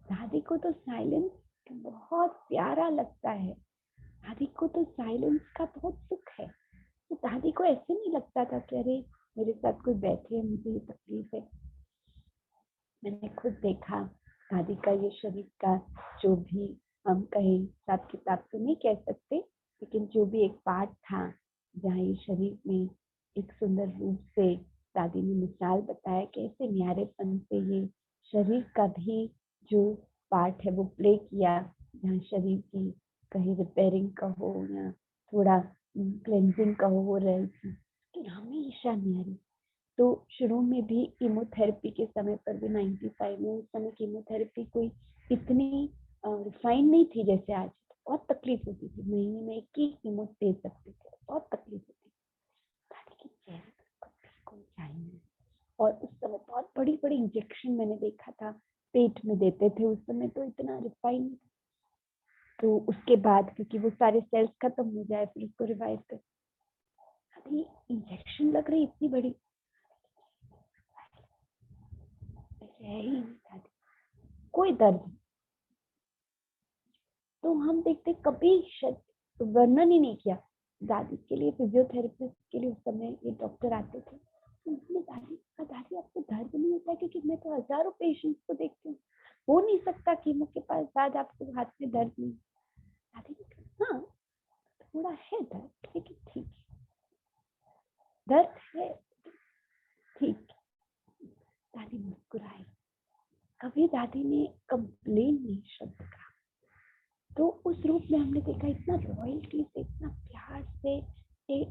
दादी को तो साइलेंस बहुत प्यारा लगता है, दादी को तो साइलेंस का बहुत सुख है। तो दादी को ऐसे नहीं लगता था कि अरे मेरे साथ कोई बैठे, मुझे ये तकलीफ है। मैंने खुद देखा दादी का ये शरीर का जो भी, हम कहें हिसाब किताब तो नहीं कह सकते, लेकिन जो भी एक पार्ट था जहाँ ये शरीर में एक सुंदर रूप से दादी ने मिसाल बताया कि ऐसे न्यारेपन से ये शरीर का भी जो पार्ट है वो प्ले किया, जहाँ शरीर की कहीं रिपेयरिंग का हो या थोड़ा क्लेंजिंग का हो रही थी, कि हमेशा न्यारी। तो शुरू में भी कीमोथेरेपी के समय पर भी 95 में, उस समय कीमोथेरेपी कोई इतनी रिफाइन नहीं थी जैसे आज। बहुत तकलीफ होती थी, महीने में 1 ही कीमो दे सकते थे, बहुत तकलीफ होती थी। दादी के चेहरे पर कभी कोई चाहिए, और उस समय बहुत बड़ी बड़ी इंजेक्शन मैंने देखा था पेट में देते थे, उस समय तो इतना रिफाइन। तो उसके बाद क्योंकि वो सारे सेल्स खत्म हो जाए फिर उसको रिवाइव कर, अभी इंजेक्शन लग रही इतनी बड़ी, है ही नहीं दादी, कोई दर्द। तो हम देखते कभी वर्णन ही नहीं किया दादी के लिए। फिजियोथेरेपिस्ट के लिए उस समय ये डॉक्टर आते थे, तो उन्होंने दादी कहा दादी आपको दर्द नहीं होता, क्योंकि मैं तो हजारों पेशेंट्स को देखती हूँ, हो नहीं सकता कीमो के पास बाद आपको हाथ में दर्द नहीं। दादी ने कहा हाँ थोड़ा है दर्द, लेकिन ठीक है, दर्द है ठीक। दादी मुस्कुराई, कभी दादी ने कंप्लेन नहीं शब्द कहा। तो उस रूप में हमने देखा इतना रॉयल्टी से, इतना प्यार से,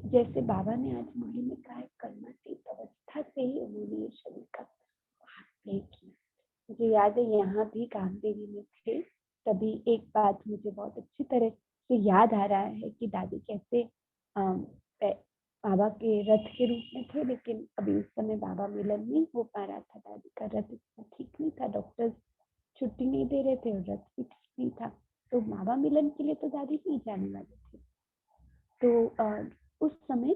जैसे बाबा ने आज मुरली में कहा है, कर्मठित अवस्था से ही उन्होंने ये शरीर का पाठ प्ले किया। मुझे याद है यहाँ भी कामदेवी में थे, तभी एक बात मुझे बहुत अच्छी तरह से याद आ रहा है कि दादी कैसे बाबा के रथ के रूप में थे, लेकिन अभी उस समय बाबा मिलन नहीं हो पा रहा था, दादी का रथ इतना ठीक नहीं था, डॉक्टर्स छुट्टी नहीं दे रहे थे और रथ भी ठीक नहीं था, तो बाबा मिलन के लिए तो दादी नहीं जाने वाली थी। तो उस समय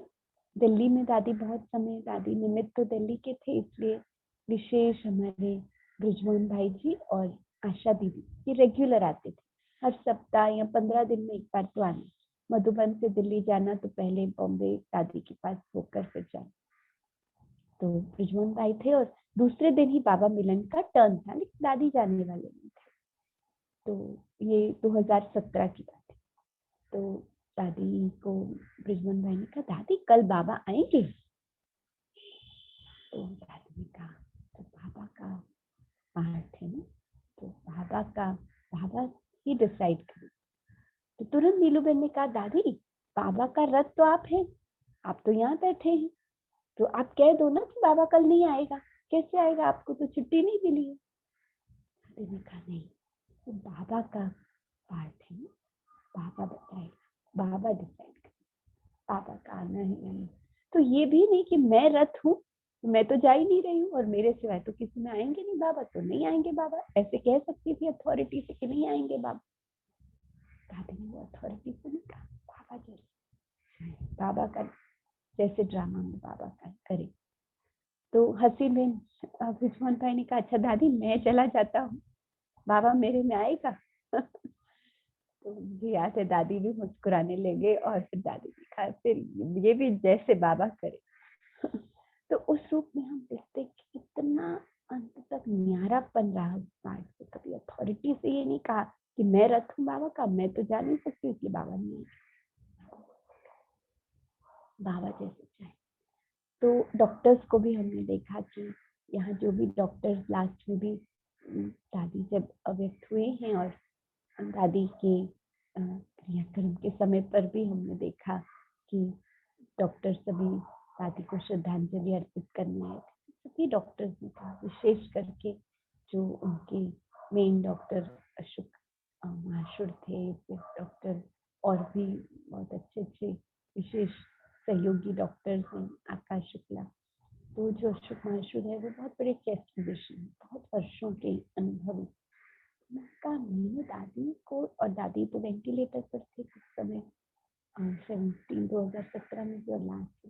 दिल्ली में दादी बहुत समय, दादी निमित्त तो दिल्ली के थे, इसलिए विशेष हमारे ब्रिजमोहन भाई जी और आशा दीदी ये रेगुलर आते थे, हर सप्ताह या 15 दिन में एक बार तो आना। मधुबन से दिल्ली जाना तो पहले बॉम्बे दादी के पास होकर फिर जाना। तो ब्रिजमोहन भाई थे और दूसरे दिन ही बाबा मिलन का टर्न था, लेकिन दादी जाने वाले नहीं थे। तो ये 2017 की बात है। तो दादी को ब्रिजमोहन भाई ने कहा दादी कल बाबा आएंगे? तो दादी ने कहा तो बाबा का पार्ट है ना, तो बाबा ही डिसाइड करे। तो तुरंत नीलूबेन ने कहा दादी बाबा का रथ तो आप हैं, आप तो यहाँ बैठे हैं, तो आप कह दो ना कि बाबा कल नहीं आएगा। कैसे आएगा, आपको तो छुट्टी नहीं मिली है। दादी ने कहा नहीं, तो बाबा का पार्ट है ना, बाबा बताएगा, बाबा डिसाइड करे, बाबा का आना है नहीं। तो ये भी नहीं कि मैं रथ हूँ, मैं तो जा ही नहीं रही हूँ और मेरे सिवाय तो किसी में आएंगे नहीं बाबा, तो नहीं आएंगे बाबा, ऐसे कह सकती थी अथॉरिटी से कि नहीं आएंगे बाबा। दादी ने वो अथॉरिटी से नहीं कहा, बाबा जैसे, बाबा का जैसे ड्रामा में बाबा का करे। तो हसी में ब्रिजमोहन भाई ने कहा अच्छा दादी मैं चला जाता हूँ, बाबा मेरे में आएगा। तो मुझे याद है दादी भी मुस्कुराने लगे और फिर दादी ने कहा फिर ये भी जैसे बाबा करे। तो उस रूप में हम देखते कि कितना अंत तक न्यारापन रहा उस पार्ट से। कभी अथॉरिटी से ये नहीं कहा कि मैं रथ हूँ बाबा का, मैं तो जा नहीं सकती इसलिए बाबा नहीं आए। बाबा जैसे चाहे। तो डॉक्टर्स को भी हमने देखा कि यहाँ जो भी डॉक्टर्स लास्ट में भी दादी जब व्यक्त हुए हैं, और दादी के क्रियाक्रम के समय पर भी हमने देखा कि डॉक्टर सभी दादी को श्रद्धांजलि अर्पित करने आए थे। सभी डॉक्टर्स ने कहा, विशेष करके जो उनके मेन डॉक्टर अशोक माशुर थे, फिर डॉक्टर और भी बहुत अच्छे अच्छे विशेष सहयोगी डॉक्टर्स हैं, आकाश शुक्ला। तो जो अशोक माशुर है वो बहुत बड़े चेस्ट फिजिशियन, बहुत वर्षों के अनुभवी। का मैंने दादी को, और दादी तो वेंटिलेटर पर थे कुछ समय 2017 में जो लास्ट,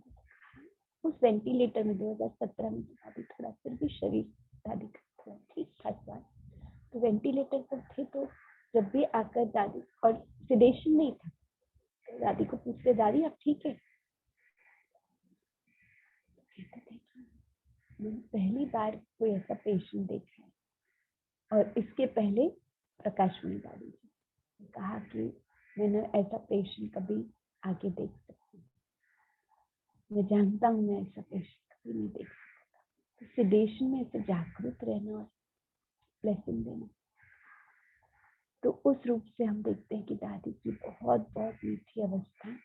उस वेंटिलेटर में 2017 में दादी थोड़ा फिर भी शरीर दादी का थोड़ा ठीक था स्वास्थ्य, तो वेंटिलेटर पर थे। तो जब भी आकर दादी, और सिडेशन नहीं था, तो दादी को पूछते, दादी आप ठीक है? कहते थे कि मैंने पहली बार कोई ऐसा पेशेंट देखा है। और इसके पहले प्रकाश मणि दादी जी ने कहा कि मैंने ऐसा पेशेंट कभी आगे देख सकती हूँ, मैं जानता हूँ मैं ऐसा पेशेंट कभी नहीं देख सकता। तो सिडेशन में ऐसे जागरूक रहना और ब्लेसिंग देना, तो उस रूप से हम देखते हैं कि दादी की बहुत बहुत मीठी अवस्था,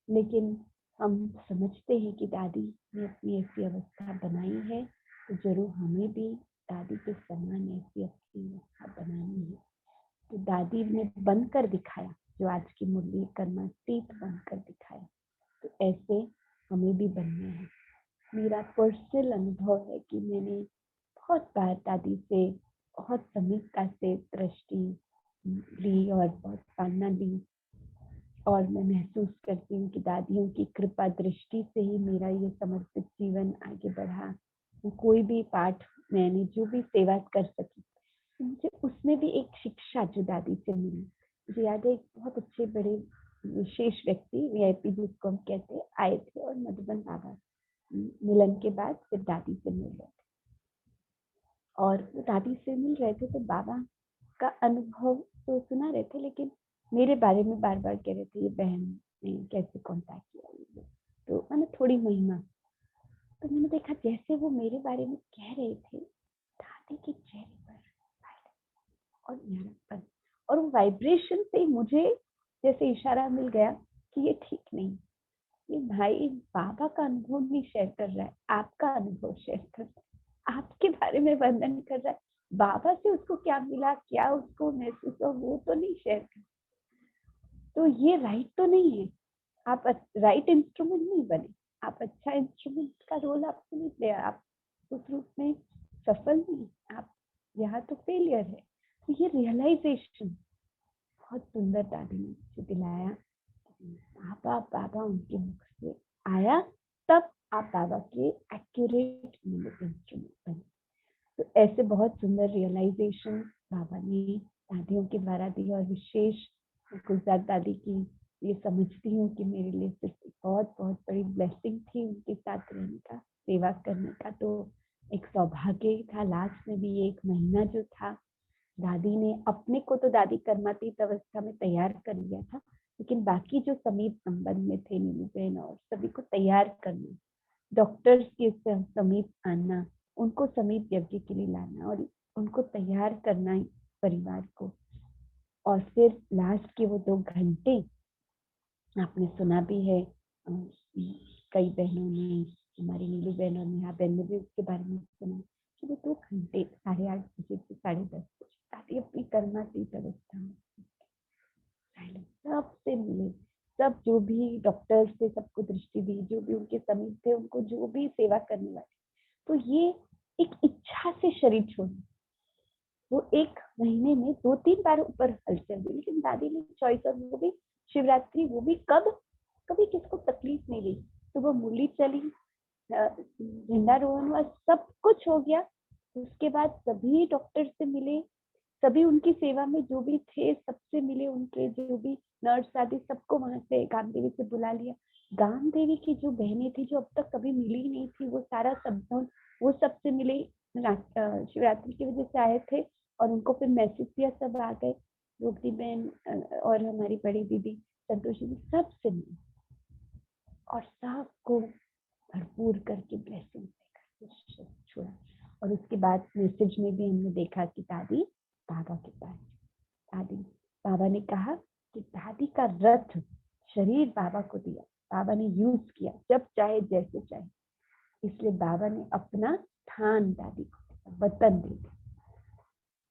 लेकिन हम समझते हैं कि दादी ने अपनी ऐसी अवस्था बनाई है, तो जरूर हमें भी दादी के समान ऐसी अपनी अवस्था बनानी है। तो दादी ने बनकर दिखाया, जो आज की मुरली कर्मातीत बनकर दिखाया, तो ऐसे हमें भी बनना है। मेरा पर्सनल अनुभव है कि मैंने बहुत बार दादी से बहुत समीपता से दृष्टि ली और बहुत पालना ली, और मैं महसूस करती हूँ कि दादियों की कृपा दृष्टि से ही मेरा ये समर्पित जीवन आगे बढ़ा। कोई भी पाठ मैंने जो भी सेवा कर सकी, मुझे उसमें भी एक शिक्षा जो दादी से मिली। मुझे याद है, एक बहुत अच्छे बड़े विशेष व्यक्ति वीआईपी जिसको हम कहते हैं आए थे, और मधुबन बाबा मिलन के बाद फिर दादी से मिल रहे थे, और वो दादी से मिल रहे थे तो बाबा का अनुभव तो सुना रहे थे, लेकिन मेरे बारे में बार बार कह रहे थे, ये बहन ने कैसे कांटेक्ट किया, तो मैंने थोड़ी महिमा, तो मैंने देखा जैसे वो मेरे बारे में कह रहे थे, दादी के चेहरे पर और न्यारापन, और वो वाइब्रेशन से मुझे जैसे इशारा मिल गया कि ये ठीक नहीं, ये भाई बाबा का अनुभव नहीं शेयर कर रहा है, आपका अनुभव शेयर कर रहा है, आपके बारे में वर्णन कर रहा है, बाबा से उसको क्या मिला, क्या उसको महसूस हुआ, वो तो नहीं शेयर कर। तो ये राइट तो नहीं है, आप राइट इंस्ट्रूमेंट नहीं बने, आप अच्छा इंस्ट्रूमेंट का रोल आपको नहीं प्ले, आप उस रूप में सफल नहीं, आप यहाँ तो फेलियर है। तो ये रियलाइजेशन बहुत सुंदर दादी ने मुझे दिलाया। बाबा बाबा उनके मुख से आया, तब आप बाबा के एक्यूरेट इंस्ट्रूमेंट बने। तो ऐसे बहुत सुंदर रियलाइजेशन बाबा ने दादियों के द्वारा दी, और विशेष गुलजार दादी की ये समझती हूँ कि मेरे लिए सिर्फ बहुत बहुत बड़ी ब्लेसिंग थी उनके साथ रहने का, सेवा करने का, तो एक सौभाग्य ही था। लास्ट में भी 1 महीना जो था, दादी ने अपने को तो दादी कर्मातीत अवस्था में तैयार कर लिया था, लेकिन बाकी जो समीप संबंध में थे, नीलू बहन और सभी को तैयार करना, डॉक्टर्स के समीप आना, उनको समीप यज्ञ के लिए लाना और उनको तैयार करना परिवार को, और फिर लास्ट के वो 2 घंटे आपने सुना भी है, कई बहनों ने, हमारी नीलू बहन और नेहा बहन ने भी उसके बारे में सुना कि वो 2 घंटे 8:30 बजे से 10:30 बजे दादी अपनी कर्मातीत अवस्था में सबसे मिले, सब जो भी डॉक्टर्स थे सबको दृष्टि दी, जो भी उनके समीप थे उनको जो भी सेवा करने वाले, तो ये एक इच्छा से शरीर छोड़ी, वो 1 महीने में 2-3 बार ऊपर हलचल हुई, लेकिन दादी ने चॉइस, और वो भी शिवरात्रि, वो भी कब, कभी किसको तकलीफ नहीं दी, सुबह मुरली चली, झंडारोहण हुआ, सब कुछ हो गया, उसके बाद सभी डॉक्टर से मिले, सभी उनकी सेवा में जो भी थे सबसे मिले, उनके जो भी नर्स आदि सबको वहां से गाम देवी से बुला लिया। गाम देवी की जो बहनें थी जो अब तक कभी मिली ही नहीं थी, वो सारा सब वो सबसे मिले, शिवरात्रि की वजह से आए थे, और उनको फिर मैसेज दिया, सब आ गए, रोकती बहन और हमारी बड़ी दीदी संतोषी जी सबसे मिले, और सबको भरपूर करके ब्लेसिंग देकर छोड़ा। और उसके बाद मैसेज में भी हमने देखा कि दादी बाबा के पास, दादी बाबा ने कहा कि दादी का रथ शरीर बाबा को दिया, बाबा ने यूज किया जब चाहे जैसे चाहे, इसलिए बाबा ने अपना स्थान दादी को वतन दे दिया।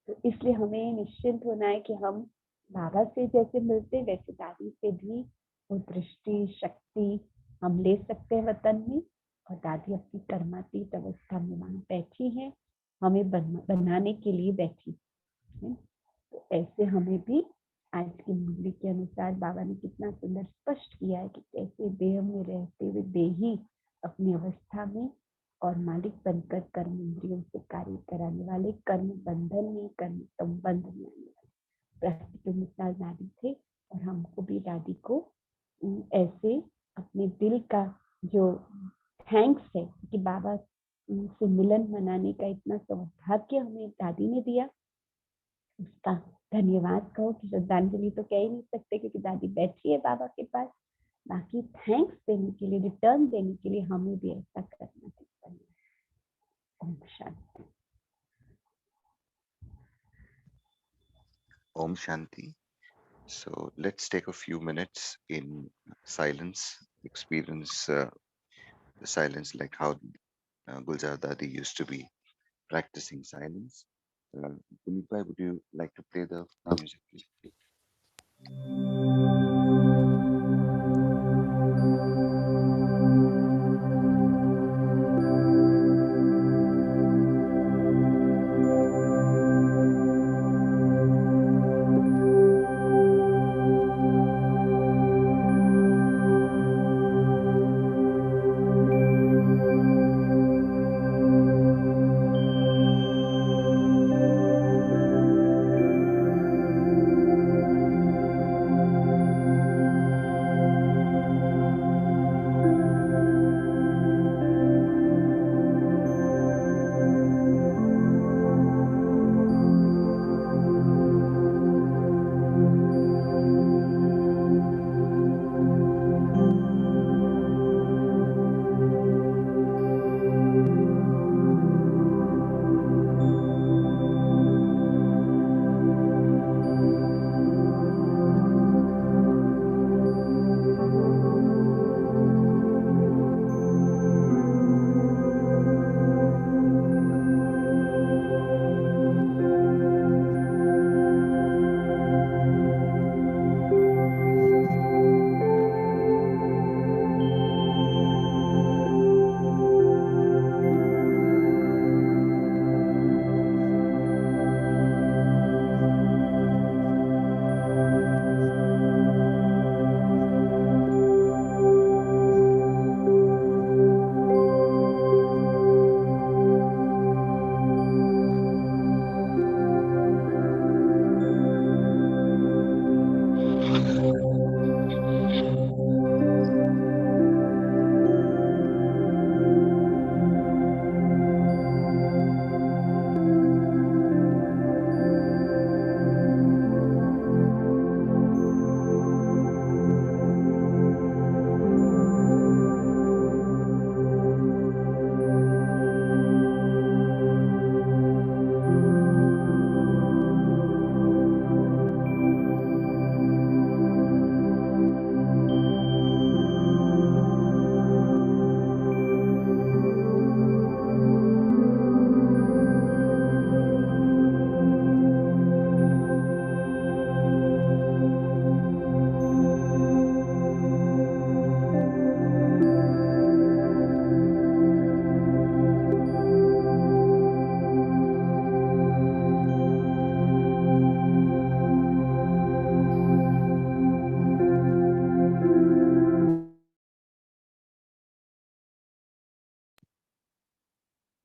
तो इसलिए हमें निश्चिंत होना है कि हम बाबा से जैसे मिलते वैसे दादी से भी वो दृष्टि शक्ति हम ले सकते हैं वतन में। और दादी अपनी कर्मातीत अवस्था में वहां बैठी है, हमें बनाने के लिए बैठी है। तो ऐसे हमें भी आज की मुरली के अनुसार बाबा ने कितना सुंदर स्पष्ट किया है कि कैसे देह में रहते हुए देही अपनी अवस्था में और मालिक बनकर कर्म इंद्रियों से कार्य कराने वाले, कर्म बंधन में, कर्म संबंध में आने वाले प्रस्तुत मिसाल दादी थे। और हमको भी दादी को ऐसे अपने दिल का जो थैंक्स है कि बाबा से मिलन मनाने का इतना सौभाग्य हमें दादी ने दिया, उसका धन्यवाद कहो। कि श्रद्धांजलि तो कह ही नहीं सकते क्योंकि दादी बैठी है बाबा के पास, बाकी थैंक्स देने के लिए, रिटर्न देने के लिए हमें भी ऐसा करना चाहिए। Om Shanti. Om Shanti. So let's take a few minutes in silence, experience the silence like how Gulzar Dadi used to be practicing silence. Puneet bhai, would you like to play the music, please?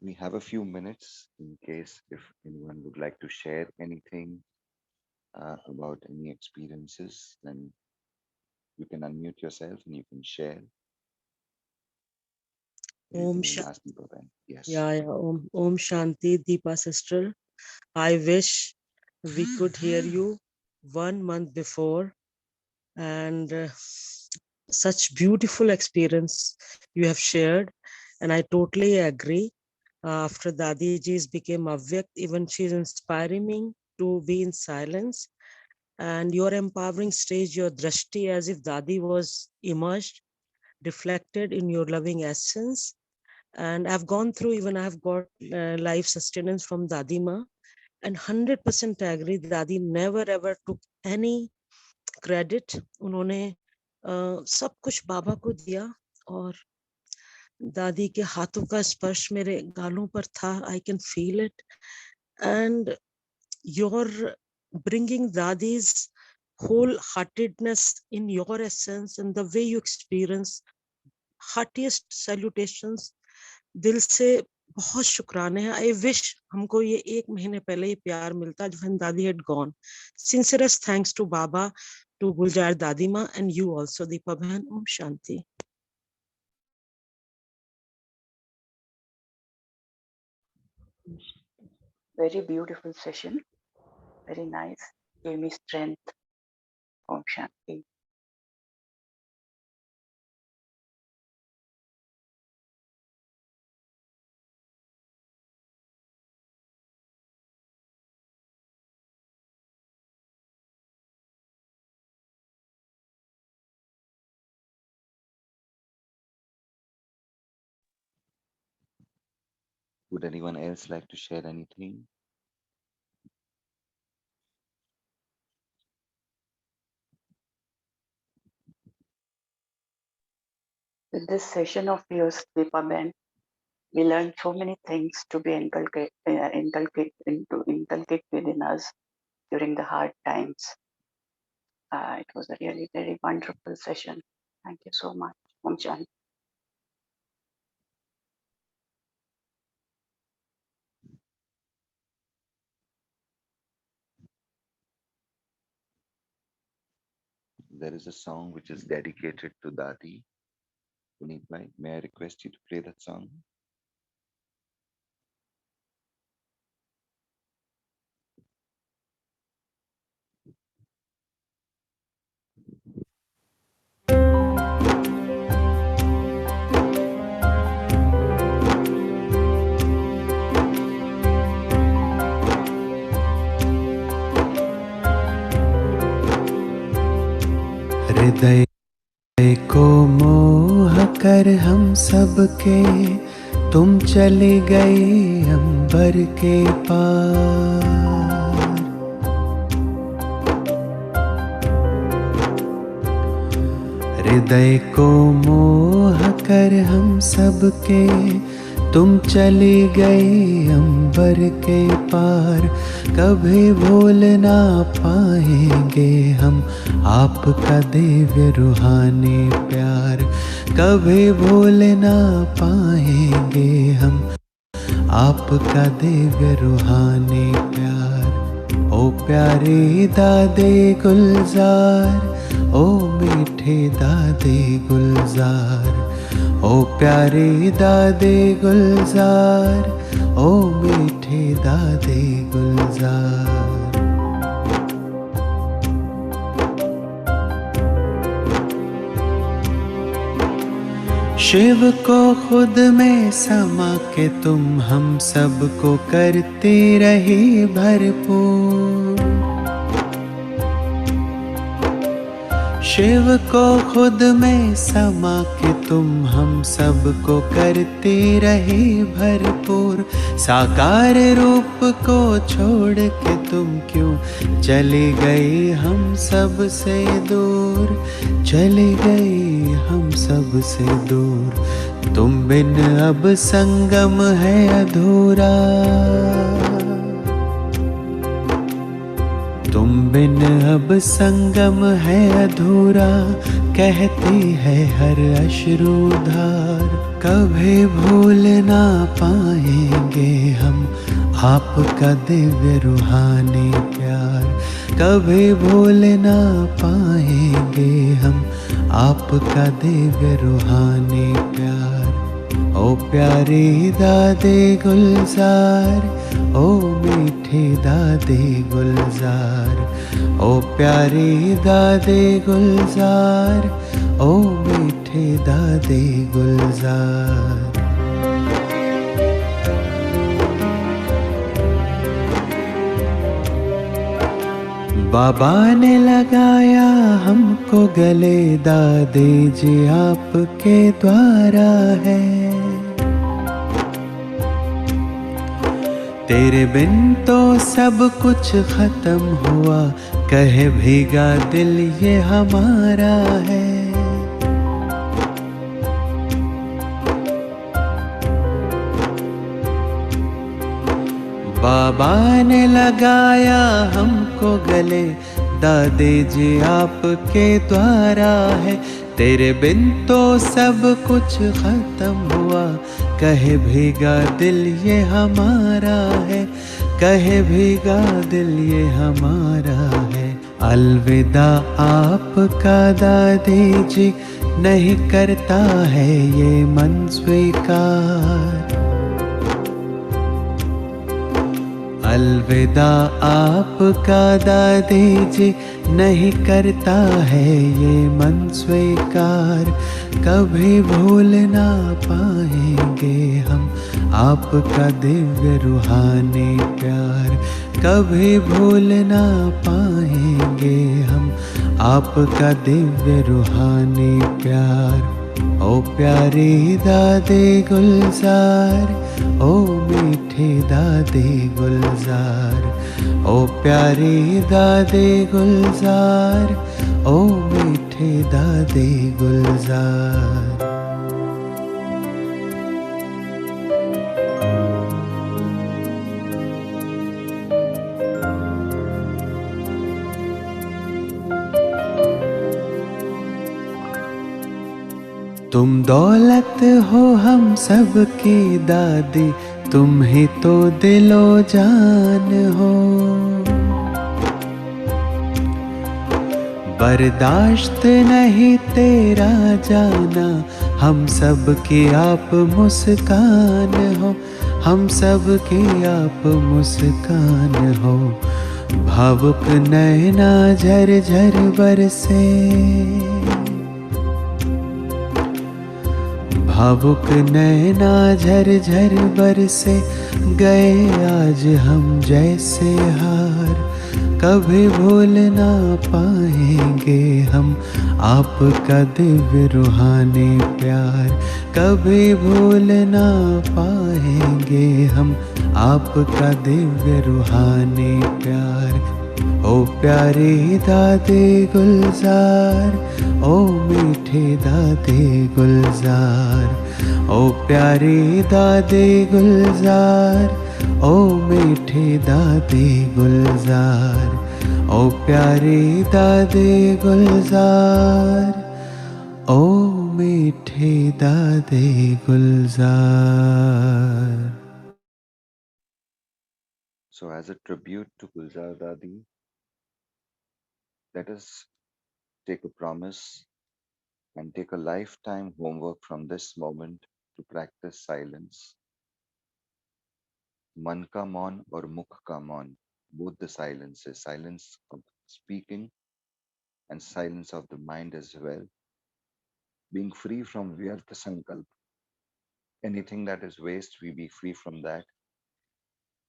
We have a few minutes in case if anyone would like to share anything about any experiences, then you can unmute yourself and you can share. You Om can even Shanti. ask Deepa Ben. Yes. Yeah. Om Shanti, Deepa sister. I wish we could hear you 1 month before, and such beautiful experience you have shared, and I totally agree. After Dadi ji's became Avyakt, even she's inspiring me to be in silence. And your empowering stage, your drashti, as if Dadi was immersed, reflected in your loving essence. And I've gone through, even I've got life sustenance from Dadi Ma, and 100% agree, Dadi never ever took any credit. उन्होंने सब कुछ बाबा को दिया, और दादी के हाथों का स्पर्श मेरे गालों पर था. I can feel it. And you're bringing Dadi's wholeheartedness in your essence and the way you experience. Heartiest salutations. दिल से बहुत शुक्राने हैं. I wish हमको ये 1 महीने पहले ये प्यार मिलता when Dadi had gone. Sincerest thanks to Baba, to Guljar Dadi Ma, and you also, Deepa Bhan. Om Shanti. Very beautiful session. Very nice. Gave me strength. Om Shanti. Would anyone else like to share anything? With this session of yours, Deepa Ben, we learned so many things to be inculcate within us during the hard times. It was a really very wonderful session. Thank you so much. Om Shanti. There is a song which is dedicated to Dadi. Puneet bhai, may I request you to play that song? हृदय को मोह कर हम सबके तुम चले गए अंबर के पार। हृदय को मोह कर हम सबके तुम चले गए अंबर के पार। कभी भूल ना पाएंगे हम आपका दिव्य रूहानी प्यार। कभी भूल ना पाएंगे हम आपका दिव्य रूहानी प्यार। ओ प्यारे दादे गुलजार, ओ मीठे दादे गुलजार, ओ प्यारे दादे गुलजार, ओ मीठे दादे गुलजार। शिव को खुद में समा के तुम हम सबको करते रहे भरपूर। शिव को खुद में समा के तुम हम सबको करते रहे भरपूर। साकार रूप को छोड़ के तुम क्यों चले गए हम सब से दूर। चले गए हम सब से दूर। तुम बिन अब संगम है अधूरा। तुम बिन अब संगम है अधूरा, कहती है हर अश्रुधार। कभी भूल ना पाएंगे हम आपका दिव्य रूहानी प्यार। कभी भूल ना पाएंगे हम आपका दिव्य रूहानी प्यार। ओ प्यारे दादे गुलजार, ओ मीठे दादे गुलजार, ओ प्यारे दादे गुलजार, ओ मीठे दादे गुलजार। बाबा ने लगाया हमको गले, दादे जी आपके द्वारा है। तेरे बिन तो सब कुछ खत्म हुआ, कहे भीगा दिल ये हमारा है। बाबा ने लगाया हमको गले, दादे जी आपके द्वारा है। तेरे बिन तो सब कुछ खत्म हुआ, कहे भीगा दिल ये हमारा है, कहे भीगा दिल ये हमारा है। अलविदा आपका दादी जी, नहीं करता है ये मन स्वीकार। अलविदा आपका दादी जी, नहीं करता है ये मन स्वीकार। कभी भूल ना पाएंगे हम आपका दिव्य रूहानी प्यार। कभी भूल ना पाएंगे हम आपका दिव्य रूहानी प्यार। ओ प्यारी दादे गुलजार, ओ मीठे दादे गुलजार। ओ प्यारी दादे गुलजार, ओ मीठे दादे गुलजार। तुम दौलत हो हम सब की दादी, तुम ही तो दिलो जान हो। बर्दाश्त नहीं तेरा जाना, हम सब की आप मुस्कान हो। हम सब की आप मुस्कान हो। भावुक नैना झर झर बरसे, भावुक नैना झर झर बरसे। गए आज हम जैसे हार, कभी भूल ना पाएंगे हम आपका दिव्य रूहानी प्यार। कभी भूल ना पाएंगे हम आपका दिव्य रूहानी प्यार। ओ प्यारे दादे गुलजार, ओ मीठे दादे गुलजार। ओ प्यारे दादे गुलजार, ओ मीठे दादे गुलजार। ओ प्यारे दादे गुलजार, ओ मीठे दादे गुलजार। So, as a tribute to Gulzar Dadi, let us take a promise and take a lifetime homework from this moment to practice silence. Man ka maun or mukh ka maun, both the silences, silence of speaking and silence of the mind as well. Being free from vyartha sankalp, anything that is waste, we be free from that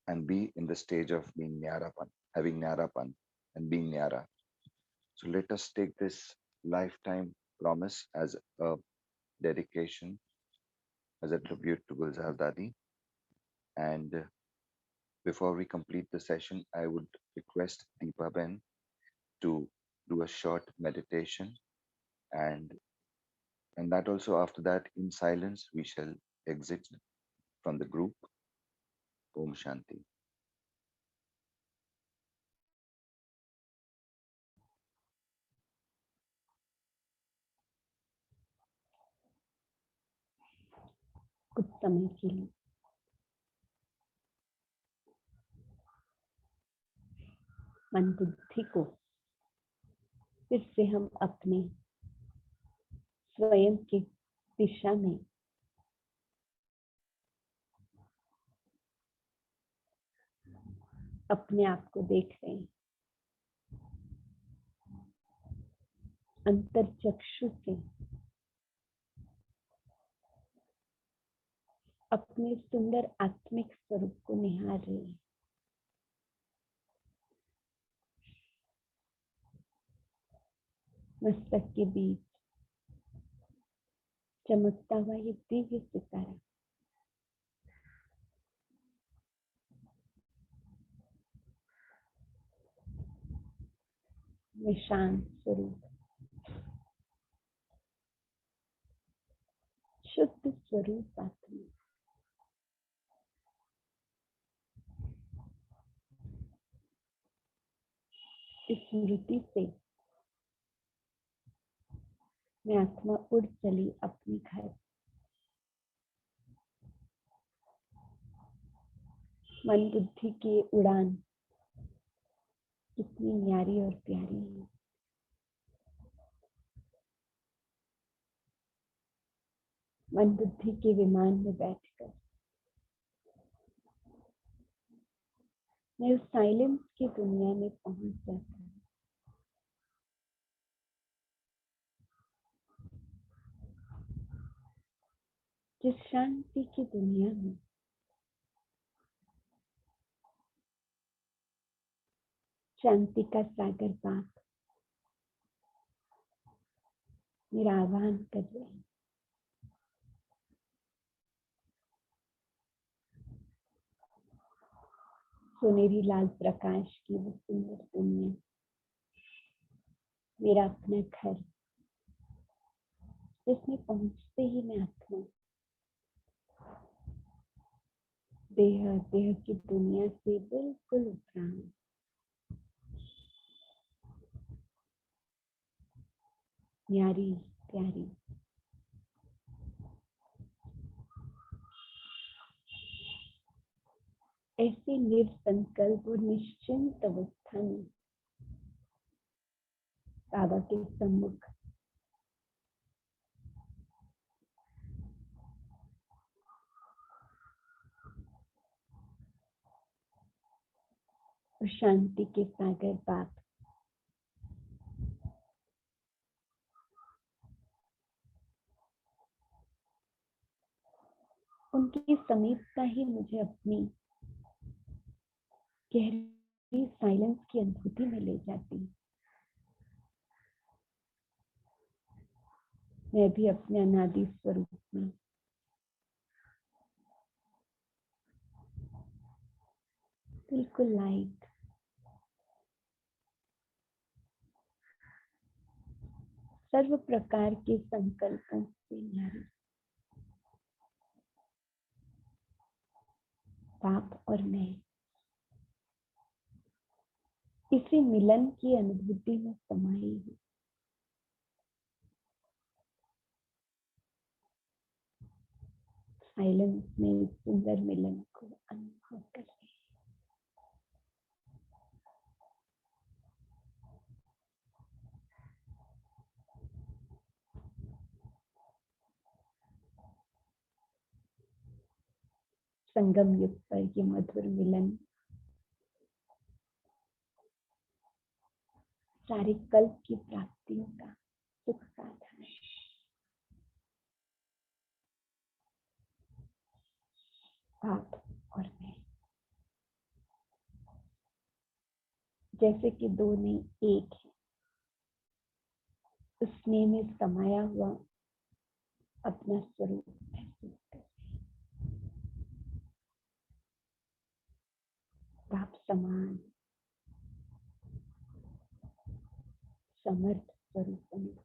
and be in the stage of being nyarapan, having nyarapan and being nyara. So let us take this lifetime promise as a dedication, as a tribute to Gulzar Dadi. And before we complete the session, I would request Deepa Ben to do a short meditation, and that also after that in silence we shall exit from the group. Om Shanti. कुछ समय के लिए मन बुद्धि को फिर से हम अपने स्वयं की दिशा में अपने आप को देख रहे हैं। अंतर्चक्षु से अपने सुंदर आत्मिक स्वरूप को निहार रहे हैं। मस्तक के बीच चमकता हुआ ये दिव्य सितारा में शांत स्वरूप, शुद्ध स्वरूप आत्मा इस स्मृति से मैं आत्मा उड़ चली अपने घर। मन बुद्धि की उड़ान कितनी न्यारी और प्यारी है। मन बुद्धि के विमान में बैठकर मैं उस साइलेंस की दुनिया में पहुंच जाता हूँ। जिस शांति की दुनिया में शांति का सागर बाप मेरा आह्वान कर रहे हैं। सुनहरी लाल प्रकाश की वो सुंदर दुनिया, मेरा अपना घर, जिसमें पहुंचते ही मैं आत्मा देह की दुनिया से बिल्कुल उपरा हूं। न्यारी प्यारी ऐसे निर्संकल्प और निश्चिंत अवस्था में बाबा के सम्मुख और शांति के सागर बाप उनकी समीपता ही मुझे अपनी गहरी साइलेंस की अनुभूति में ले जाती। मैं भी अपने अनादि स्वरूप में बिल्कुल लाइट, सर्व प्रकार के संकल्पों से न्यारी बाप और मैं इसी मिलन की अनुभूति में समाई हूँ। साइलेंस में इस सुंदर मिलन को अनुभव कर रहे हैं। संगम युग पर ये मधुर मिलन सारे कल्प की प्राप्तियों का सुख साधन है। बाप और मैं जैसे कि दो नहीं एक है, उस स्नेह में समाया हुआ अपना स्वरूप महसूस कर। बाप समान समर्थ स्वरूप अनुभव